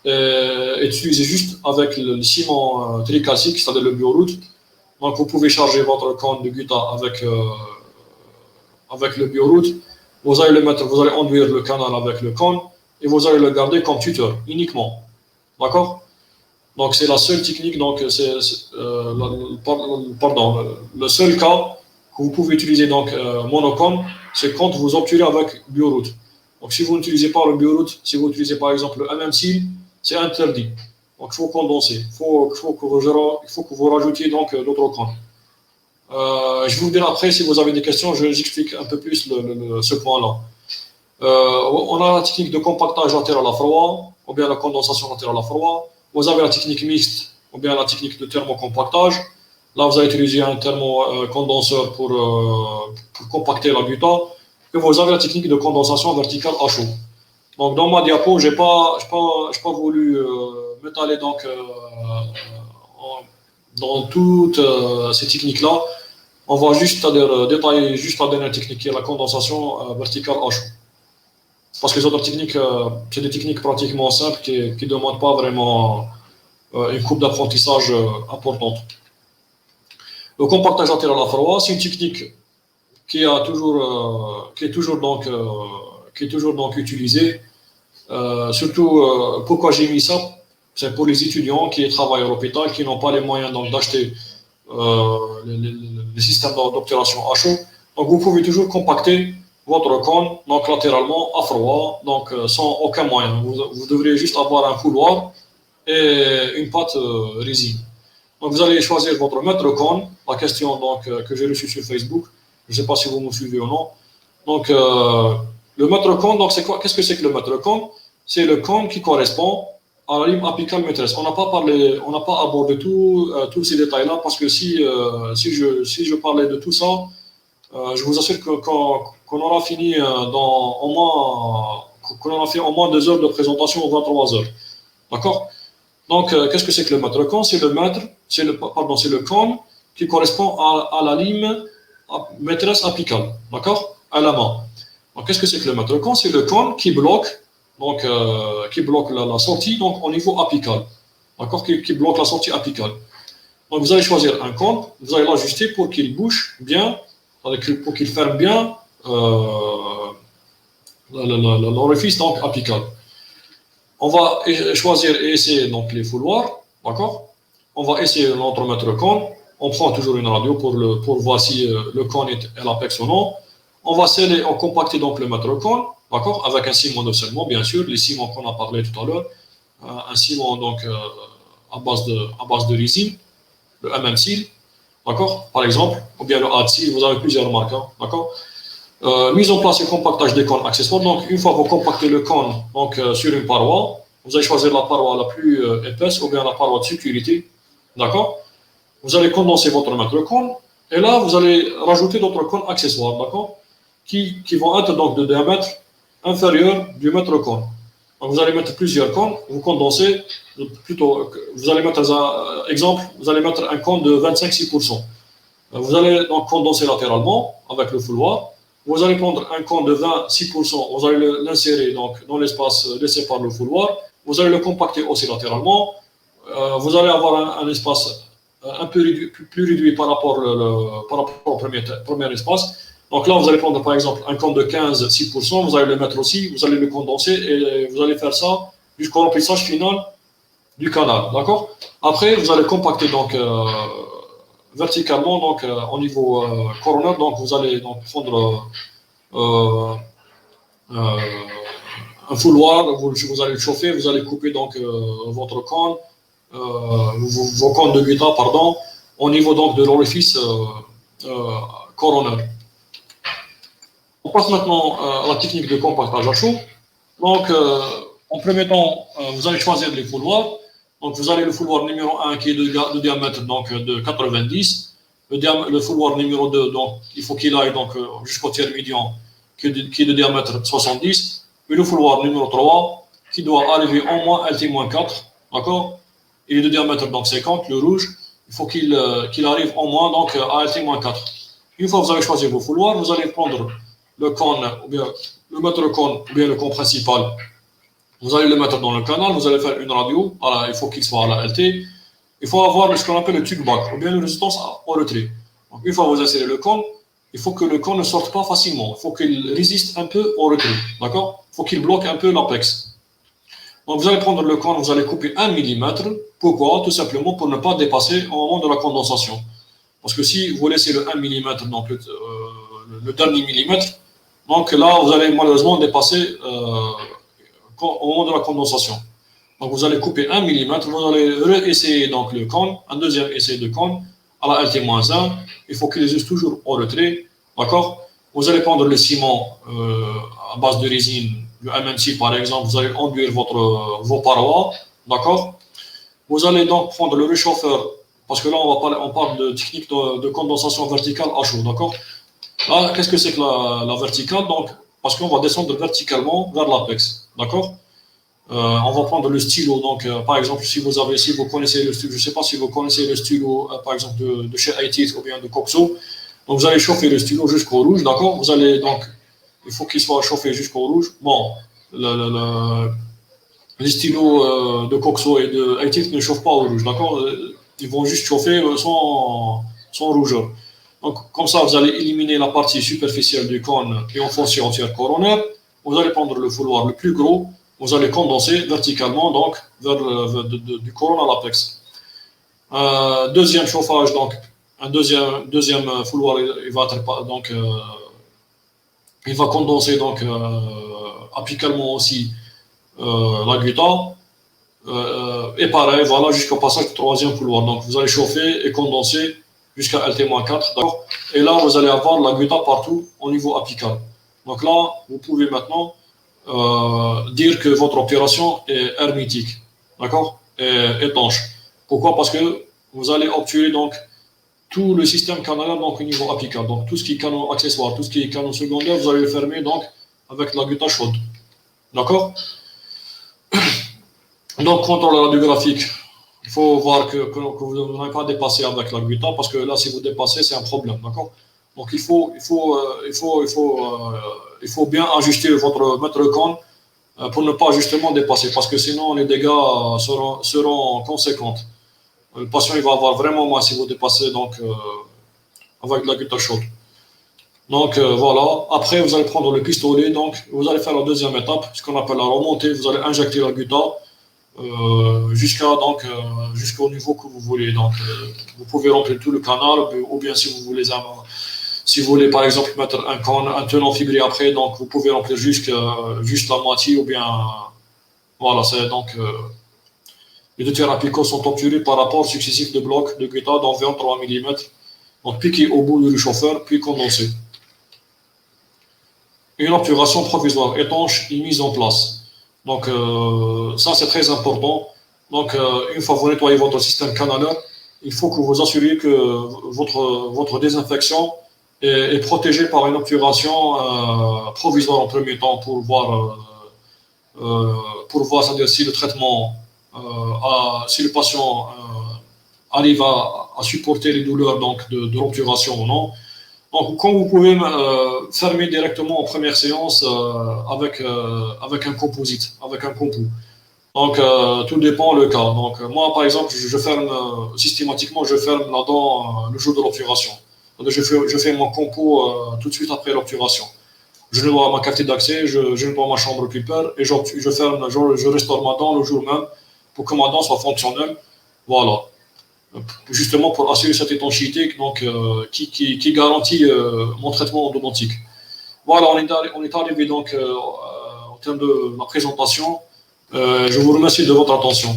est utilisée juste avec le ciment tricalcique, c'est-à-dire le bioroute. Donc, vous pouvez charger votre cône de Gutha avec le bioroute. Vous allez le mettre, vous allez enduire le canal avec le cône et vous allez le garder comme tuteur uniquement. D'accord? Donc, c'est la seule technique, donc, le seul cas que vous pouvez utiliser donc, monocône, c'est quand vous obturez avec bioroute. Donc, si vous n'utilisez pas le bioroute, si vous utilisez par exemple le MM-seal, c'est interdit. Donc, il faut condenser. Il faut que vous rajoutiez donc d'autres cônes. Je vous dirai après, si vous avez des questions, j'explique un peu plus ce point-là. On a la technique de compactage latéral à froid, ou bien la condensation latérale à froid. Vous avez la technique mixte, ou bien la technique de thermocompactage. Là, vous allez utiliser un thermocondenseur pour compacter la buta. Et vous avez la technique de condensation verticale à chaud. Donc, dans ma diapo, je n'ai pas voulu m'étaler donc, dans toutes ces techniques-là. On va juste détailler juste la dernière technique qui est la condensation verticale à chaud. Parce que les autres techniques, c'est des techniques pratiquement simples qui ne demandent pas vraiment une courbe d'apprentissage importante. Le compactage latéral à froid, c'est une technique qui est toujours donc utilisée. Surtout, pourquoi j'ai mis ça? C'est pour les étudiants qui travaillent à l'hôpital, qui n'ont pas les moyens d'acheter les systèmes d'obturation à chaud. Donc, vous pouvez toujours compacter votre cône, donc latéralement à froid, donc sans aucun moyen. Vous devrez juste avoir un couloir et une pâte résine. Donc, vous allez choisir votre mètre cône. La question donc, que j'ai reçue sur Facebook, je ne sais pas si vous me suivez ou non. Donc, le mètre cône, donc c'est quoi? Qu'est-ce que c'est que le mètre cône? C'est le cône qui correspond à la ligne apicale maîtresse. On n'a pas abordé tous ces détails-là parce que si je parlais de tout ça, je vous assure qu'on aura fini qu'on aura fait au moins 2 heures de présentation ou 23 heures. D'accord? Donc, qu'est-ce que c'est que le mètre cône? C'est le cône qui correspond à la ligne maîtresse apicale. D'accord? À la main. Donc, qu'est-ce que c'est que le mètre cône? C'est le cône qui bloque la sortie donc, au niveau apical. D'accord? Qui bloque la sortie apicale. Donc, vous allez choisir un cône, vous allez l'ajuster pour qu'il bouge bien, pour qu'il ferme bien l'orifice donc, apical. On va choisir et essayer donc, les fouloirs. D'accord? On va essayer notre mètre cône. On prend toujours une radio pour voir si le cône est à l'apex ou non. On va sceller, on compacter donc le mètre cône, d'accord, avec un ciment de scellement, bien sûr, les ciments qu'on a parlé tout à l'heure, un ciment donc à base de résine, le MM-seal, d'accord, par exemple, ou bien le HAD-seal, vous avez plusieurs marques, hein, d'accord. Mise en place et compactage des cônes accessoires. Donc, une fois que vous compactez le cône donc, sur une paroi, vous allez choisir la paroi la plus épaisse ou bien la paroi de sécurité, d'accord. Vous allez condenser votre mètre cône et là, vous allez rajouter d'autres cônes accessoires, d'accord, qui vont être donc de diamètre inférieur du mètre cône. Donc, vous allez mettre plusieurs cônes, vous condensez, vous allez mettre exemple, vous allez mettre un cône de 25-6%. Vous allez donc condenser latéralement avec le fouloir. Vous allez prendre un cône de 26%, vous allez l'insérer donc dans l'espace laissé par le fouloir. Vous allez le compacter aussi latéralement. Vous allez avoir un espace un peu plus réduit par rapport au premier espace. Donc là, vous allez prendre par exemple un cône de 15-6%, vous allez le mettre aussi, vous allez le condenser et vous allez faire ça jusqu'au remplissage final du canal. D'accord? Après, vous allez compacter donc verticalement donc au niveau coronaire. Donc vous allez donc prendre un fouloir, vous allez le chauffer, vous allez couper donc votre cône, vos cônes de Gutha, pardon, au niveau donc de l'orifice coronaire. On passe maintenant à la technique de compactage à chaud. Donc, en premier temps, vous allez choisir les fouloirs. Donc, vous avez le fouloir numéro 1 qui est de diamètre donc, de 90. Le fouloir numéro 2, donc, il faut qu'il aille donc, jusqu'au tiers médian qui est de diamètre 70. Et le fouloir numéro 3 qui doit arriver au moins LT-4. D'accord? Il est de diamètre donc 50, le rouge. il faut qu'il arrive au moins donc, à LT-4. Une fois que vous avez choisi vos fouloirs, vous allez prendre le cône, ou bien le mettre le cône, ou bien le cône principal. Vous allez le mettre dans le canal, vous allez faire une radio, voilà, il faut qu'il soit à la LT. Il faut avoir ce qu'on appelle le tube back, ou bien une résistance au retrait. Donc, une fois que vous insérez le cône, il faut que le cône ne sorte pas facilement. Il faut qu'il résiste un peu au retrait. D'accord? Il faut qu'il bloque un peu l'apex. Donc, vous allez prendre le cône, vous allez couper 1 mm. Pourquoi? Tout simplement pour ne pas dépasser au moment de la condensation. Parce que si vous laissez le 1 mm, donc le dernier millimètre, donc là, vous allez malheureusement dépasser au moment de la condensation. Donc, vous allez couper 1 mm, vous allez réessayer donc le cône, un deuxième essai de cône à la LT-1. Il faut qu'il résiste toujours au retrait. D'accord? Vous allez prendre le ciment à base de résine, le MMC par exemple, vous allez enduire vos parois. D'accord? Vous allez donc prendre le réchauffeur, parce que là, on parle de technique de condensation verticale à chaud. D'accord? Là, qu'est-ce que c'est que la verticale? Donc, parce qu'on va descendre verticalement vers l'apex. D'accord? On va prendre le stylo. Donc, par exemple, si vous connaissez le stylo, je ne sais pas si vous connaissez le stylo, par exemple, de chez IT ou bien de Coxo. Donc, vous allez chauffer le stylo jusqu'au rouge, d'accord? Vous allez donc, il faut qu'il soit chauffé jusqu'au rouge. Bon, les stylos de Coxo et de IT ne chauffent pas au rouge, d'accord? Ils vont juste chauffer sans rougeur. Donc, comme ça, vous allez éliminer la partie superficielle du cône et enfoncer entière coronaire. Vous allez prendre le fouloir le plus gros. Vous allez condenser verticalement donc du cône à l'apex. Deuxième chauffage, donc un deuxième fouloir, il va être donc il va condenser donc apicalement aussi la gutta. Et pareil, voilà, jusqu'au passage du troisième fouloir. Donc vous allez chauffer et condenser jusqu'à LT-4, d'accord? Et là, vous allez avoir la gutta partout au niveau apical. Donc là, vous pouvez maintenant dire que votre opération est hermétique, d'accord? Et étanche. Pourquoi? Parce que vous allez obturer donc tout le système canalaire donc, au niveau apical. Donc tout ce qui est canon accessoire, tout ce qui est canon secondaire, vous allez le fermer donc avec la gutta chaude. D'accord? Donc, contrôle radiographique, il faut voir que vous n'avez pas dépassé avec la gutta, parce que là, si vous dépassez, c'est un problème, d'accord? Donc, il faut bien ajuster votre mètre cône pour ne pas justement dépasser, parce que sinon, les dégâts seront conséquents. Le patient, il va avoir vraiment mal si vous dépassez donc, avec la gutta chaude. Donc, voilà. Après, vous allez prendre le pistolet, donc, vous allez faire la deuxième étape, ce qu'on appelle la remontée. Vous allez injecter la gutta jusqu'au niveau que vous voulez. Donc, vous pouvez remplir tout le canal, ou bien si vous voulez par exemple mettre un tenant fibré après, donc vous pouvez remplir juste la moitié, ou bien voilà. C'est donc les deux tiers apicots sont obturés par rapport successif de blocs de gutta d'environ 3 mm, donc piqués au bout du réchauffeur, puis condensés. Une obturation provisoire étanche est mise en place. Donc, ça, c'est très important. Donc, une fois que vous nettoyez votre système canalaire, il faut que vous vous assuriez que votre désinfection est protégée par une obturation provisoire en premier temps pour voir c'est-à-dire si le traitement, si le patient arrive à supporter les douleurs donc, de l'obturation ou non. Donc, quand vous pouvez fermer directement en première séance avec un composite, avec un compo. Donc, tout dépend le cas. Donc, moi, par exemple, je ferme systématiquement, je ferme la dent le jour de l'obturation. Je fais mon compo tout de suite après l'obturation. Je nettoie ma cavité d'accès, je nettoie ma chambre oculaire et je restaure ma dent le jour même pour que ma dent soit fonctionnelle. Voilà. Justement pour assurer cette étanchéité donc, qui garantit mon traitement endodontique. Voilà, on est arrivé donc au terme de ma présentation. Je vous remercie de votre attention.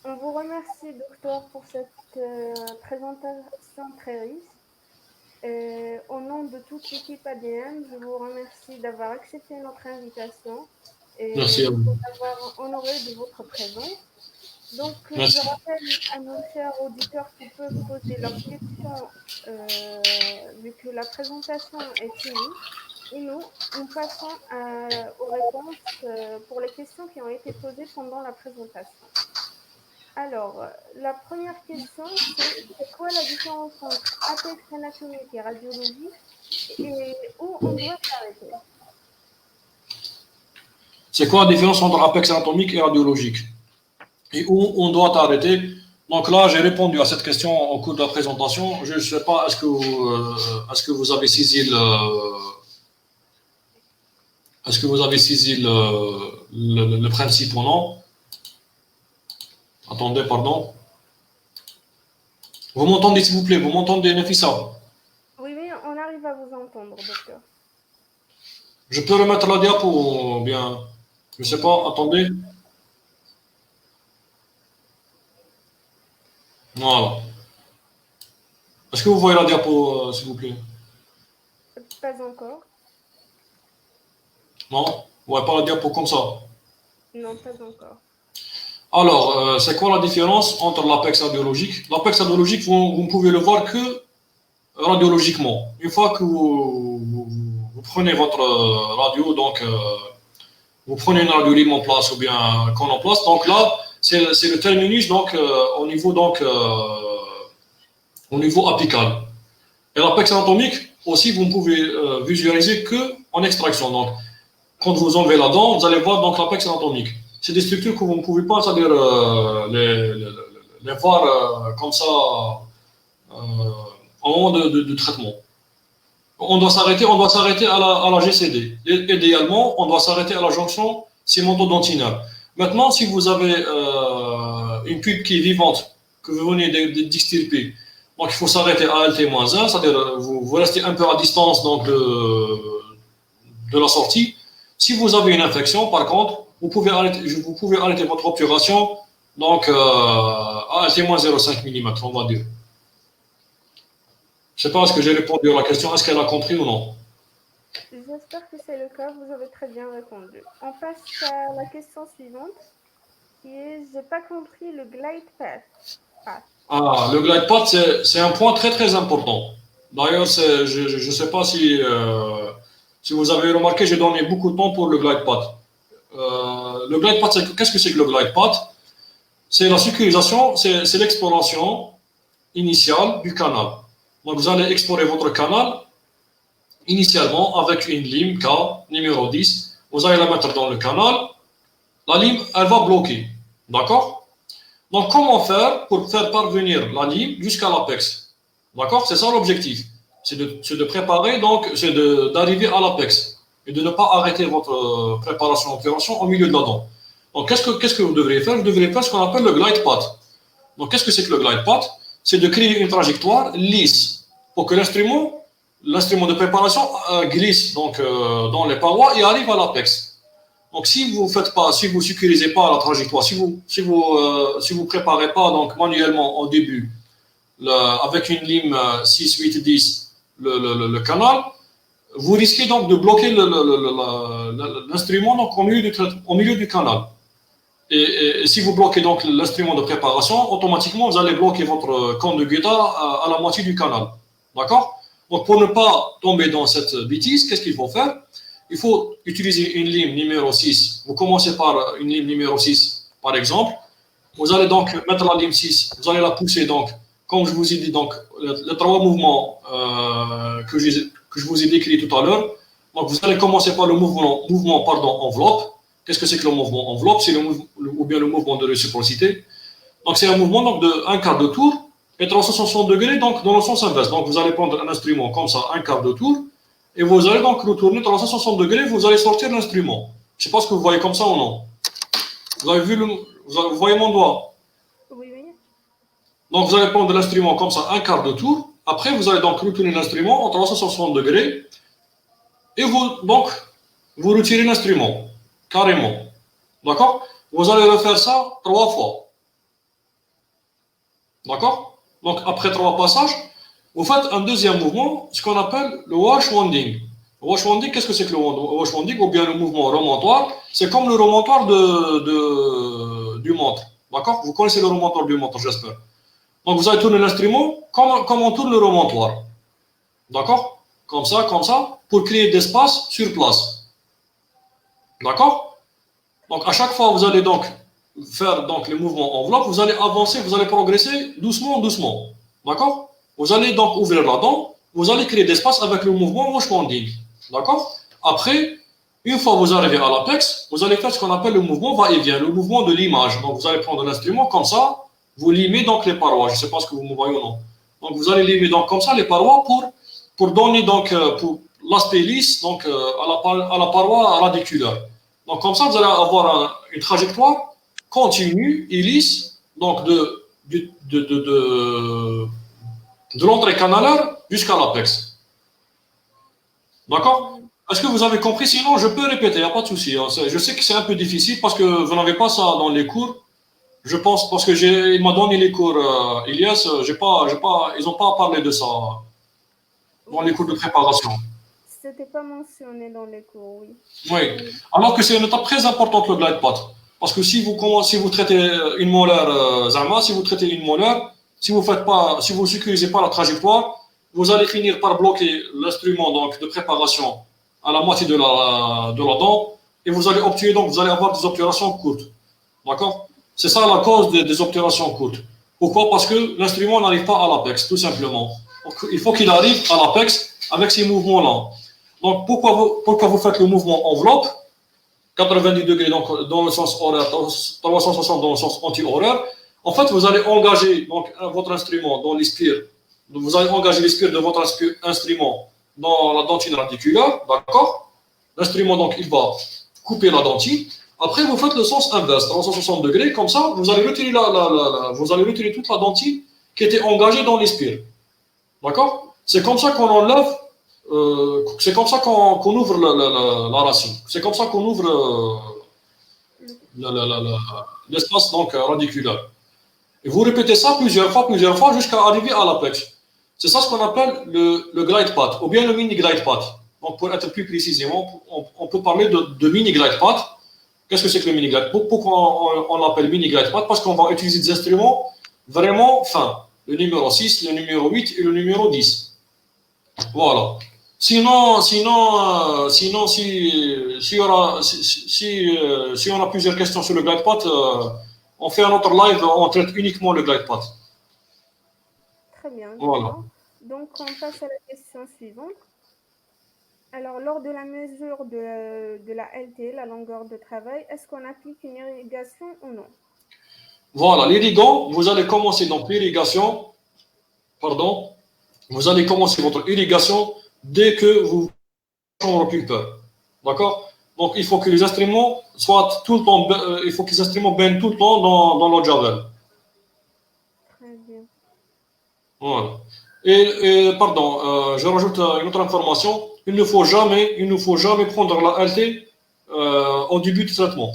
On vous remercie, docteur, pour cette présentation très riche. Au nom de toute l'équipe ADM, je vous remercie d'avoir accepté notre invitation et Merci à vous. d'avoir honoré de votre présence. Donc, je Merci. rappelle à nos chers auditeurs qui peuvent poser leurs questions vu que la présentation est finie. Et nous passons aux réponses pour les questions qui ont été posées pendant la présentation. Alors, la première question, c'est quoi la différence entre APEX anatomique et radiologique et où on doit s'arrêter? C'est quoi la différence entre apex anatomique et radiologique? Et où on doit arrêter? Donc là, j'ai répondu à cette question au cours de la présentation. Je ne sais pas, est-ce que vous avez saisi le principe ou non? Attendez, pardon. Vous m'entendez, s'il vous plaît? Vous m'entendez, Nefissa? Oui, on arrive à vous entendre, docteur. Je peux remettre la diapo ou bien? Je ne sais pas, attendez. Voilà. Est-ce que vous voyez la diapo, s'il vous plaît? Pas encore. Non? Vous ne voyez pas la diapo comme ça? Non, pas encore. Alors, c'est quoi la différence entre l'apex radiologique? L'apex radiologique, vous ne pouvez le voir que radiologiquement. Une fois que vous prenez votre radio, donc vous prenez une radio libre en place ou bien qu'on en place, donc là, c'est le terminus donc, au niveau apical. Et l'apex anatomique, aussi, vous ne pouvez visualiser qu'en extraction. Donc, quand vous enlevez la dent, vous allez voir donc l'apex anatomique. C'est des structures que vous ne pouvez pas, c'est-à-dire les voir comme ça en moment de traitement. On doit s'arrêter à la GCD. Idéalement, on doit s'arrêter à la jonction cimento-dentinaire. Maintenant, si vous avez une pulpe qui est vivante, que vous venez d'extirper, donc il faut s'arrêter à ALT-1, c'est-à-dire vous restez un peu à distance donc, de la sortie. Si vous avez une infection, par contre, vous pouvez arrêter votre obturation donc à ALT-0,5 mm, on va dire. Je ne sais pas, est-ce que j'ai répondu à la question, est-ce qu'elle a compris ou non? J'espère que c'est le cas, vous avez très bien répondu. On passe à la question suivante, qui est, j'ai pas compris le glide path. Ah, le glide path, c'est un point très très important. D'ailleurs, je ne sais pas si vous avez remarqué, j'ai donné beaucoup de temps pour le glide path. Le glide path, qu'est-ce que c'est que le glide path? C'est la sécurisation, c'est l'exploration initiale du canal. Donc, vous allez explorer votre canal initialement avec une lime K numéro 10. Vous allez la mettre dans le canal. La lime, elle va bloquer. D'accord? Donc, comment faire pour faire parvenir la lime jusqu'à l'apex? D'accord? C'est ça l'objectif. C'est de préparer, donc, c'est d'arriver à l'apex et de ne pas arrêter votre préparation-opération au milieu de la dent. Donc, qu'est-ce que vous devriez faire? Vous devriez faire ce qu'on appelle le glide path. Donc, qu'est-ce que c'est que le glide path? C'est de créer une trajectoire lisse pour que l'instrument de préparation glisse donc, dans les parois et arrive à l'apex. Donc, si vous ne sécurisez pas la trajectoire, si vous préparez pas donc, manuellement au début, avec une lime 6, 8, 10, le canal, vous risquez donc de bloquer l'instrument donc, au milieu du canal. Et si vous bloquez donc l'instrument de préparation, automatiquement, vous allez bloquer votre conduite à la moitié du canal. D'accord? Donc, pour ne pas tomber dans cette bêtise, qu'est-ce qu'il faut faire? Il faut utiliser une lime numéro 6. Vous commencez par une lime numéro 6, par exemple. Vous allez donc mettre la lime 6, vous allez la pousser, donc, comme je vous ai dit, donc, les trois mouvements que je vous ai décrits tout à l'heure. Donc, vous allez commencer par le mouvement enveloppe. Qu'est-ce que c'est que le mouvement enveloppe? C'est le mouvement de réciprocité. Donc, c'est un mouvement donc, de un quart de tour et 360 degrés donc, dans le sens inverse. Donc, vous allez prendre un instrument comme ça, un quart de tour, et vous allez donc retourner 360 degrés, vous allez sortir l'instrument. Je ne sais pas ce que vous voyez comme ça ou non. Vous voyez mon doigt? Oui. Donc, vous allez prendre l'instrument comme ça, un quart de tour. Après, vous allez donc retourner l'instrument en 360 degrés, et vous retirez l'instrument. Carrément. D'accord? Vous allez refaire ça 3 fois. D'accord? Donc, après 3 passages, vous faites un deuxième mouvement, ce qu'on appelle le wash winding. Le wash winding, qu'est-ce que c'est que le wash winding? Ou bien le mouvement remontoir? C'est comme le remontoir du montre. D'accord? Vous connaissez le remontoir du montre, j'espère. Donc, vous allez tourner l'instrument comme on tourne le remontoir. D'accord? comme ça, pour créer d'espace sur place. D'accord? Donc, à chaque fois, vous allez donc faire donc, le mouvement enveloppe, vous allez avancer, vous allez progresser doucement, doucement. D'accord? Vous allez donc ouvrir la dent, vous allez créer d'espace avec le mouvement washboarding. D'accord? Après, une fois que vous arrivez à l'apex, vous allez faire ce qu'on appelle le mouvement va-et-vient, le mouvement de limage. Donc, vous allez prendre l'instrument comme ça, vous limez donc les parois. Je ne sais pas ce que vous me voyez ou non. Donc, vous allez limer donc comme ça les parois pour donner donc pour l'aspect lisse donc à la paroi radiculaire. Donc, comme ça, vous allez avoir une trajectoire continue et lisse donc de l'entrée canalaire jusqu'à l'apex. D'accord? Est-ce que vous avez compris? Sinon, je peux répéter, il n'y a pas de souci. Je sais que c'est un peu difficile parce que vous n'avez pas ça dans les cours. Je pense, parce que il m'a donné les cours, Ilyes, ils n'ont pas parlé de ça dans les cours de préparation. C'était pas mentionné dans les cours, oui. Oui. Alors que c'est une étape très importante, le glide path. Parce que si vous traitez une molaire, Zama, si vous traitez une molaire, si vous ne sécurisez pas la trajectoire, vous allez finir par bloquer l'instrument donc de préparation à la moitié de la dent et vous allez obturer donc vous allez avoir des obturations courtes. D'accord? C'est ça la cause des obturations courtes. Pourquoi? Parce que l'instrument n'arrive pas à l'apex, tout simplement. Donc, il faut qu'il arrive à l'apex avec ces mouvements-là. Donc, pourquoi vous faites le mouvement enveloppe 90 degrés donc, dans le sens horaire, 360 dans le sens anti-horaire. En fait, vous allez engager donc, votre instrument dans l'espire. Vous allez engager l'espire de votre instrument dans la dentine radiculaire, d'accord? L'instrument, donc, il va couper la dentine. Après, vous faites le sens inverse, 360 degrés, comme ça, vous allez retirer, vous allez retirer toute la dentine qui était engagée dans l'espire. D'accord? C'est comme ça qu'on enlève, c'est comme ça qu'on ouvre la racine. C'est comme ça qu'on ouvre l'espace donc, radiculaire. Et vous répétez ça plusieurs fois, jusqu'à arriver à l'apex. C'est ça ce qu'on appelle le glide path, ou bien le mini glide path. Donc, pour être plus précisément, on peut parler de mini glide path. Qu'est-ce que c'est que le mini glide path? Pourquoi on l'appelle mini glide path? Parce qu'on va utiliser des instruments vraiment fins. Le numéro 6, le numéro 8 et le numéro 10. Voilà. Sinon, si on a plusieurs questions sur le glide path, on fait un autre live, on traite uniquement le glide path. Très bien. Voilà. Donc, on passe à la question suivante. Alors, lors de la mesure de la LT, la longueur de travail, est-ce qu'on applique une irrigation ou non? Voilà, l'irrigant, vous allez commencer donc l'irrigation, pardon, vous allez commencer votre irrigation dès que vous chambre pulpeur. D'accord? Donc, il faut que les instruments soient tout le temps, il faut que les instruments baignent tout le temps dans l'eau de javel. Très bien. Voilà. Et pardon, je rajoute une autre information. Il ne faut jamais prendre la LT au début du traitement.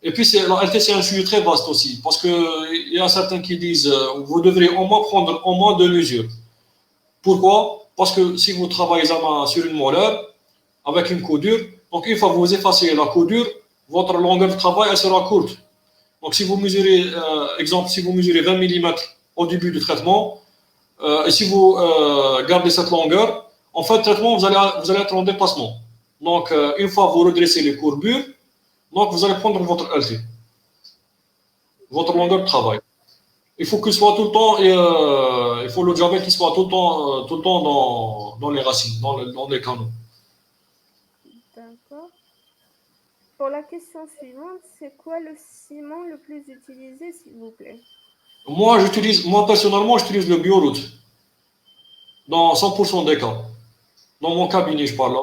Et puis, la LT, c'est un sujet très vaste aussi, parce qu'il y a certains qui disent vous devrez au moins prendre au moins 2 mesures. Pourquoi? Parce que si vous travaillez sur une molaire, avec une coudure, donc une fois que vous effacez la coudure, votre longueur de travail elle sera courte. Donc, si vous mesurez, si vous mesurez 20 mm au début du traitement, et si vous gardez cette longueur, en fin de traitement, vous allez être en dépassement. Donc, une fois que vous redressez les courbures, donc vous allez prendre votre LT, votre longueur de travail. Il faut qu'il soit tout le temps, il faut le javel qui soit tout le temps dans les racines, dans les canaux. D'accord. Pour la question suivante, c'est quoi le ciment le plus utilisé, s'il vous plaît? Moi personnellement, j'utilise le Bioroute dans 100% des cas. Dans mon cabinet, je parle là.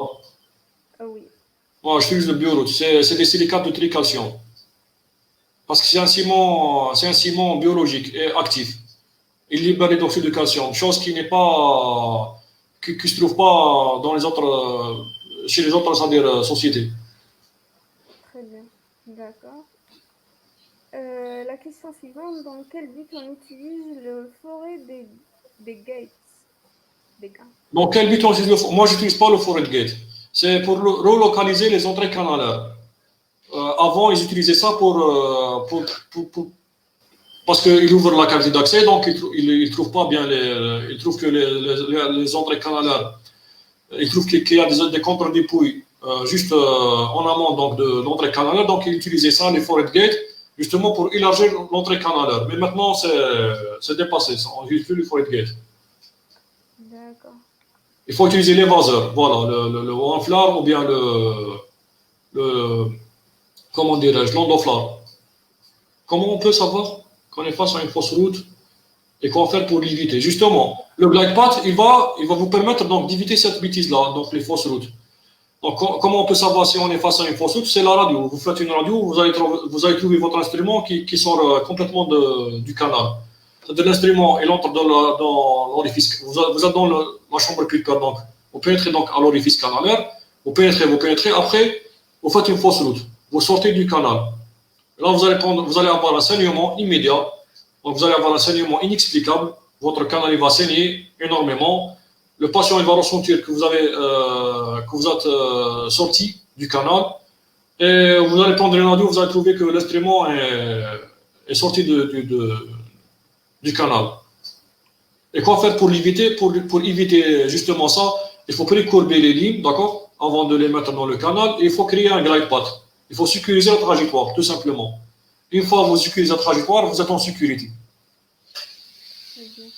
Ah oui. Moi, j'utilise le Bioroute. C'est des silicates de tricalcium. Parce que c'est un ciment biologique et actif. Il libère l'hydroxyde de calcium, chose qui n'est pas, qui se trouve pas dans les autres, chez les autres, c'est-à-dire sociétés. Très bien. D'accord. La question suivante, dans quel but on utilise le forêt des gates? Des gants. Donc, quel but on utilise le forêt? Moi, je n'utilise pas le forêt de gate. C'est pour relocaliser les entrées canalaires. Avant, ils utilisaient ça parce qu'ils ouvrent la cavité d'accès, donc ils ne trouvent pas bien ils trouvent que les entrées canalaires il trouve qu'il y a des contre-dépouilles juste en amont donc, de l'entrée canalaire, donc il utilisait ça, les forêt gate, justement pour élargir l'entrée canalaire. Mais maintenant, c'est dépassé, on n'utilise plus les forêt gate. D'accord. Il faut utiliser l'évaseur, voilà, le enflard ou bien comment dirais-je, l'endoflard. Comment on peut savoir qu'on est face à une fausse route et quoi faire pour l'éviter? Justement, le glide path, il va vous permettre donc d'éviter cette bêtise-là, donc les fausses routes. Donc, comment on peut savoir si on est face à une fausse route? C'est la radio. Vous faites une radio, vous allez trouver votre instrument qui sort complètement du canal. C'est-à-dire l'instrument, il entre dans l'orifice. Vous êtes dans la chambre pulcale, donc vous pénétrez donc à l'orifice canalaire, vous pénétrez, après, vous faites une fausse route. Vous sortez du canal. Là, vous allez avoir un saignement immédiat. Donc, vous allez avoir un saignement inexplicable. Votre canal il va saigner énormément. Le patient il va ressentir que vous êtes sorti du canal. Et vous allez prendre une radio, vous allez trouver que l'instrument est sorti du canal. Et quoi faire pour l'éviter? Pour éviter justement ça, il faut précourber les lignes, d'accord, avant de les mettre dans le canal. Et il faut créer un glide path. Il faut sécuriser la trajectoire, tout simplement. Une fois que vous sécurisez la trajectoire, vous êtes en sécurité. Okay.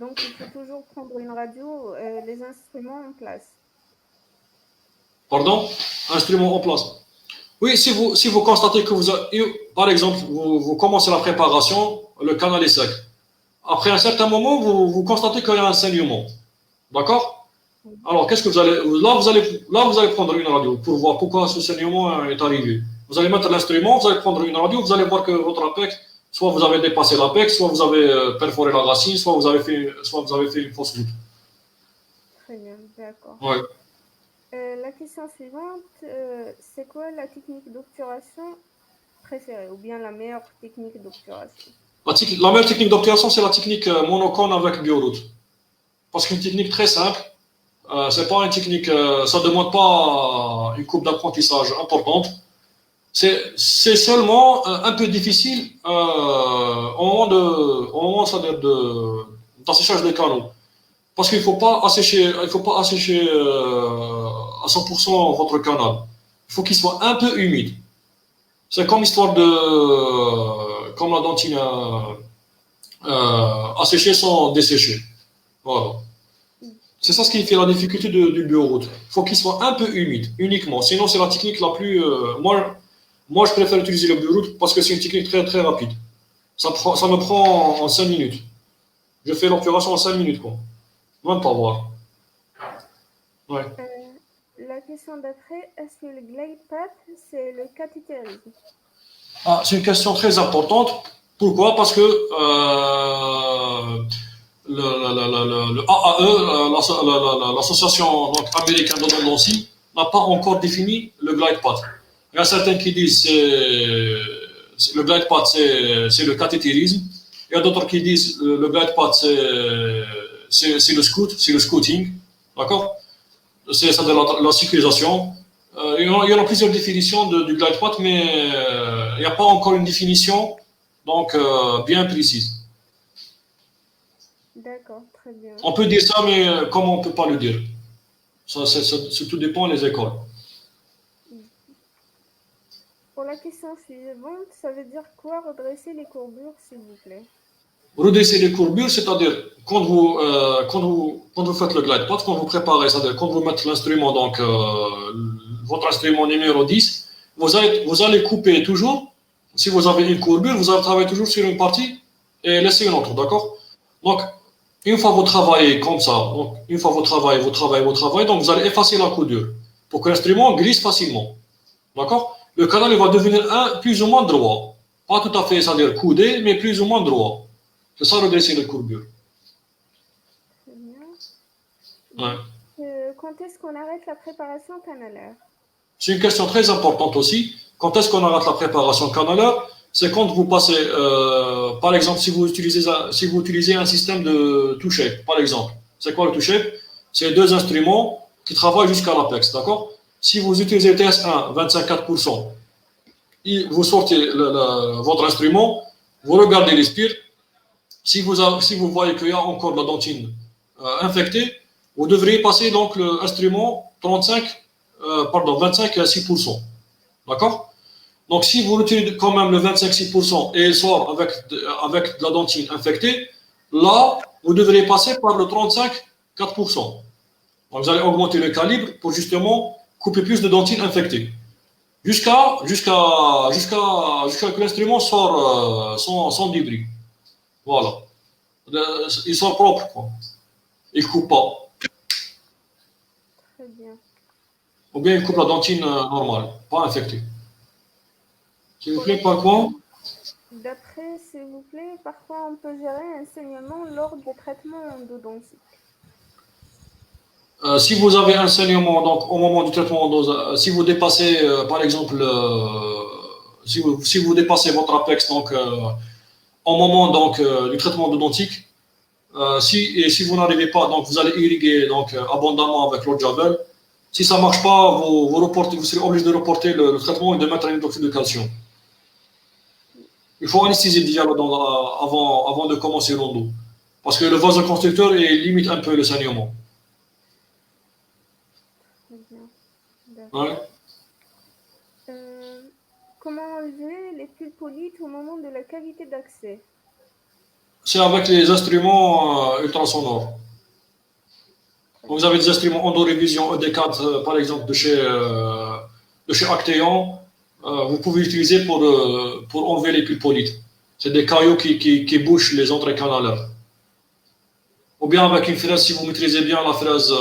Donc, il faut toujours prendre une radio, les instruments en place. Pardon? Instruments en place. Oui, si vous constatez que par exemple, vous commencez la préparation, le canal est sec. Après un certain moment, vous constatez qu'il y a un saignement. D'accord? Alors, qu'est-ce que vous allez... Là, vous allez prendre une radio pour voir pourquoi ce saignement est arrivé. Vous allez mettre l'instrument, vous allez prendre une radio, vous allez voir que votre apex, soit vous avez dépassé l'apex, soit vous avez perforé la racine, soit vous avez fait une fausse route. Très bien, d'accord. Ouais. La question suivante, c'est quoi la technique d'obturation préférée ou bien la meilleure technique d'obturation? La meilleure technique d'obturation, c'est la technique monocone avec bioroute. Parce qu'une technique très simple, c'est pas une technique, ça ne demande pas une courbe d'apprentissage importante. C'est seulement un peu difficile au moment d'assèchage des canaux. Parce qu'il ne faut pas assécher à 100% votre canal. Il faut qu'il soit un peu humide. C'est comme l'histoire comme la dentine asséchée sans dessécher. Voilà. C'est ça ce qui fait la difficulté du bioroute. Il faut qu'il soit un peu humide, uniquement. Sinon, c'est la technique la plus... Moi, je préfère utiliser le bioroute parce que c'est une technique très, très rapide. Ça me prend en 5 minutes. Je fais l'obturation en 5 minutes, quoi. Même pas voir. Ouais. La question d'après, est-ce que le glide path, c'est le cathétérisme? C'est une question très importante. Pourquoi? Parce que le AAE, l'association américaine d'endodontie, n'a pas encore défini le glide path. Il y a certains qui disent que le glide path, c'est le cathétérisme. Il y a d'autres qui disent que le glide path, c'est le scouting. D'accord? C'est ça de la sécurisation. Il y en a plusieurs définitions du glide path, mais il n'y a pas encore une définition donc bien précise. D'accord, très bien. On peut dire ça, mais comment on ne peut pas le dire? Ça, tout dépend des écoles. Pour la question suivante, ça veut dire quoi redresser les courbures, s'il vous plaît? Redresser les courbures, c'est-à-dire quand vous faites le glide path, quand vous préparez, c'est-à-dire quand vous mettez l'instrument, donc votre instrument numéro 10, vous allez couper toujours. Si vous avez une courbure, vous allez travailler toujours sur une partie et laisser une autre, d'accord? Donc, une fois vous travaillez comme ça, donc une fois vous travaillez, donc vous allez effacer la coudure pour que l'instrument glisse facilement, d'accord? Le canal il va devenir plus ou moins droit, pas tout à fait, c'est-à-dire coudé, mais plus ou moins droit. C'est ça redresser les courbures. Très bien. Ouais. Quand est-ce qu'on arrête la préparation canalaire? C'est une question très importante aussi. Quand est-ce qu'on arrête la préparation canalaire? C'est quand vous passez, par exemple, si vous utilisez un système de two-shape, par exemple. C'est quoi le two-shape? C'est deux instruments qui travaillent jusqu'à l'apex, d'accord? Si vous utilisez TS1, 25,4%, vous sortez votre instrument, vous regardez les spires. Si vous voyez qu'il y a encore de la dentine infectée, vous devriez passer donc l'instrument 25 à 6%. D'accord? Donc, si vous retirez quand même le 25-6% et il sort avec de la dentine infectée, là, vous devriez passer par le 35-4%. Donc, vous allez augmenter le calibre pour justement couper plus de dentine infectée. Jusqu'à que l'instrument sort sans débris. Voilà. Il sort propre, quoi. Il ne coupe pas. Très bien. Ou bien il coupe la dentine normale, pas infectée. S'il vous plaît, par quoi? D'après, s'il vous plaît, parfois on peut gérer un saignement lors des traitements endodontiques. Si vous avez un saignement donc, au moment du traitement si vous dépassez, par exemple, si vous dépassez votre apex donc, au moment donc, du traitement endodontique, si vous n'arrivez pas, donc vous allez irriguer donc, abondamment avec l'eau de javel. Si ça ne marche pas, vous serez obligé de reporter le traitement et de mettre un hydroxyde de calcium. Il faut anesthésier déjà avant de commencer l'endo. Parce que le vasoconstricteur limite un peu le saignement. Très bien. Ouais. Comment enlever les pulpolites au moment de la cavité d'accès? C'est avec les instruments ultrasonores. Donc, vous avez des instruments EndoRevision ED4, par exemple, de chez Acteon. Vous pouvez l'utiliser pour enlever les pulpolites. C'est des caillots qui bouchent les entrées canalaires. Ou bien avec une fraise, si vous maîtrisez bien la fraise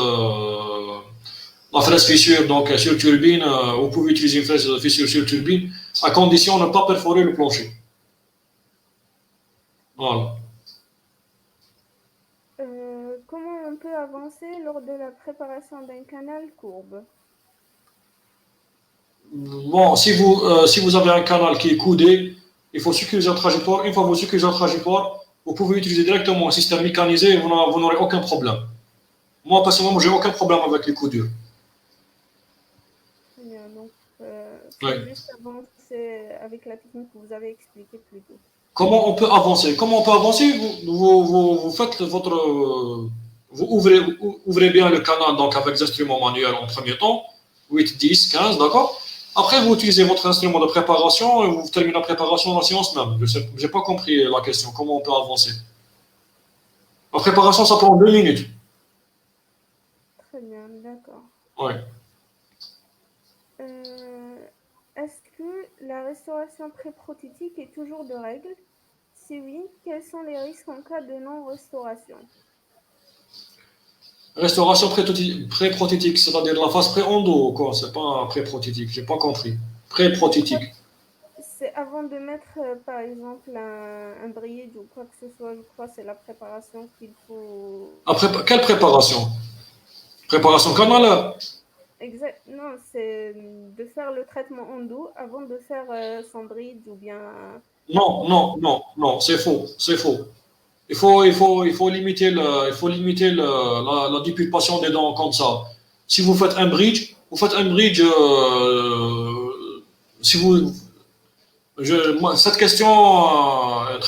fissure donc, sur turbine, vous pouvez utiliser une fraise fissure sur turbine, à condition de ne pas perforer le plancher. Voilà. Comment on peut avancer lors de la préparation d'un canal courbe? Bon, si vous avez un canal qui est coudé, il faut sécuriser la trajectoire. Une fois que vous sécurisez la trajectoire, vous pouvez utiliser directement un système mécanisé et vous n'aurez aucun problème. Moi, personnellement, j'ai aucun problème avec les coudures. Très bien, donc Oui. juste avancer avec la technique que vous avez expliquée plus tôt. Comment on peut avancer? Vous faites vous ouvrez bien le canal donc avec des instruments manuels en premier temps, 8, 10, 15, d'accord? Après, vous utilisez votre instrument de préparation et vous terminez la préparation dans la séance même. Je n'ai pas compris la question. Comment on peut avancer? La préparation, ça prend 2 minutes. Très bien, d'accord. Oui. Est-ce que la restauration pré-prothétique est toujours de règle? Si oui, quels sont les risques en cas de non-restauration? Restauration pré-prothétique, c'est-à-dire la phase pré-endo, quoi. C'est pas pré-prothétique, j'ai pas compris. Pré-prothétique. C'est avant de mettre, par exemple, un bridge ou quoi que ce soit, je crois, c'est la préparation qu'il faut. Après, quelle préparation? Préparation canalaire. Exact. Non, c'est de faire le traitement endo avant de faire son bridge ou bien. Non, c'est faux, c'est faux. Il faut limiter la dépulpation des dents comme ça. Si vous faites un bridge, si vous, cette question est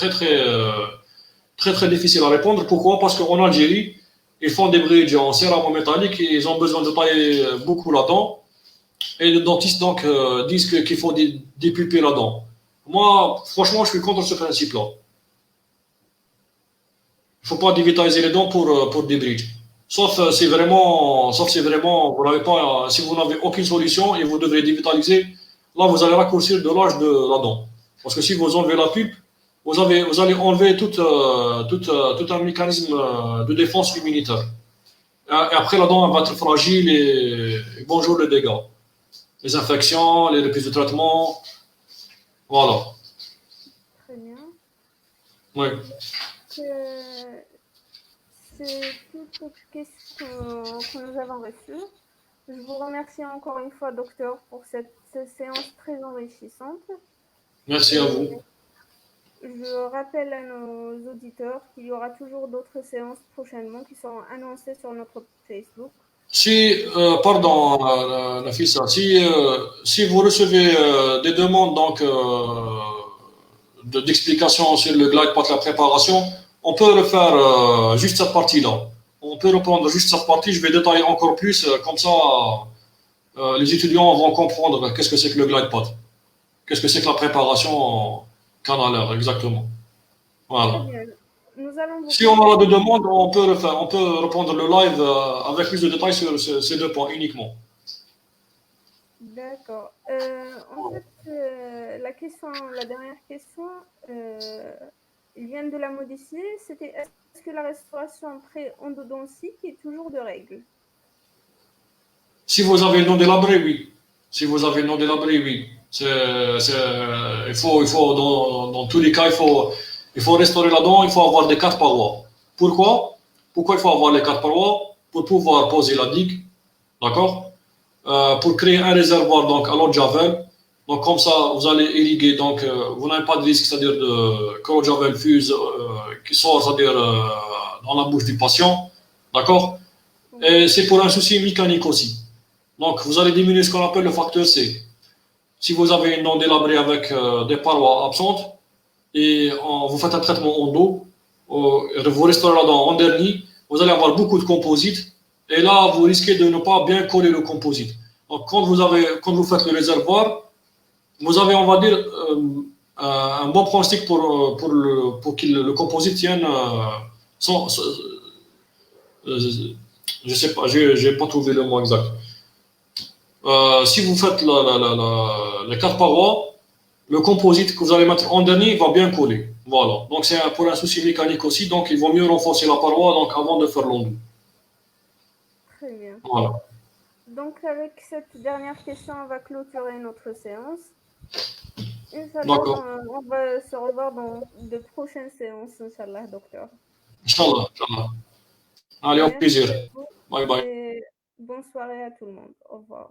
très difficile à répondre. Pourquoi? Parce qu'en Algérie, ils font des bridges en céramo métallique et ils ont besoin de tailler beaucoup la dent. Et les dentistes donc disent qu'il faut dépulper la dent. Moi, franchement, je suis contre ce principe-là. Il ne faut pas dévitaliser les dents pour des bridges. Sauf si vraiment, vous n'avez pas, si vous n'avez aucune solution et vous devez dévitaliser, là, vous allez raccourcir de l'âge de la dent. Parce que si vous enlevez la pulpe, vous allez enlever tout un mécanisme de défense immunitaire. Et après, la dent elle va être fragile et bonjour les dégâts. Les infections, les reprises de traitement, voilà. Très bien. Oui. C'est toutes les questions que nous avons reçues. Je vous remercie encore une fois, docteur, pour cette séance très enrichissante. Merci à vous. Je rappelle à nos auditeurs qu'il y aura toujours d'autres séances prochainement qui seront annoncées sur notre Facebook. Pardon, Nafisa, si vous recevez des demandes donc, d'explications sur le glide path, la préparation, on peut le faire juste cette partie-là. on peut reprendre juste cette partie. Je vais détailler encore plus, comme ça, les étudiants vont comprendre qu'est-ce que c'est que le glide path. Qu'est-ce que c'est que la préparation canalaire, exactement. Très Voilà. bien. Nous allons vous Si on aura contacter. des demandes, on peut refaire, on peut reprendre le live avec plus de détails sur ces deux points uniquement. D'accord. En fait, la dernière question, ils viennent de la modifier. C'était est-ce que la restauration pré-endodontique est toujours de règle? Si vous avez le nom délabré, oui. Si vous avez le nom délabré, oui. Dans tous les cas, il faut restaurer la dent, il faut avoir des quatre parois. Pourquoi? Pourquoi il faut avoir les quatre parois? Pour pouvoir poser la digue, d'accord? Pour créer un réservoir donc à l'eau de javel. Donc comme ça, vous allez irriguer. Donc vous n'avez pas de risque, c'est-à-dire que l'eau de javel fuse, qui sort, c'est-à-dire dans la bouche du patient, d'accord? Oui. Et c'est pour un souci mécanique aussi. Donc vous allez diminuer ce qu'on appelle le facteur C. Si vous avez une dent délabrée avec des parois absentes et vous faites un traitement endo, vous restaurez la dent en dernier, vous allez avoir beaucoup de composite et là vous risquez de ne pas bien coller le composite. Donc quand vous faites le réservoir, vous avez, on va dire, un bon pronostic pour que le composite tienne sans, je sais pas, j'ai pas trouvé le mot exact. Si vous faites les quatre parois, le composite que vous allez mettre en dernier va bien coller. Voilà. Donc c'est pour un souci mécanique aussi, donc il vaut mieux renforcer la paroi donc, avant de faire l'enduit. Très bien. Voilà. Donc, avec cette dernière question, on va clôturer notre séance. Inch'Allah, D'accord. on va se revoir dans de prochaines séances, Inch'Allah, docteur. Inch'Allah. Inch'Allah. Allez, au Merci plaisir. à vous Bye bye. et bonne soirée à tout le monde. Au revoir.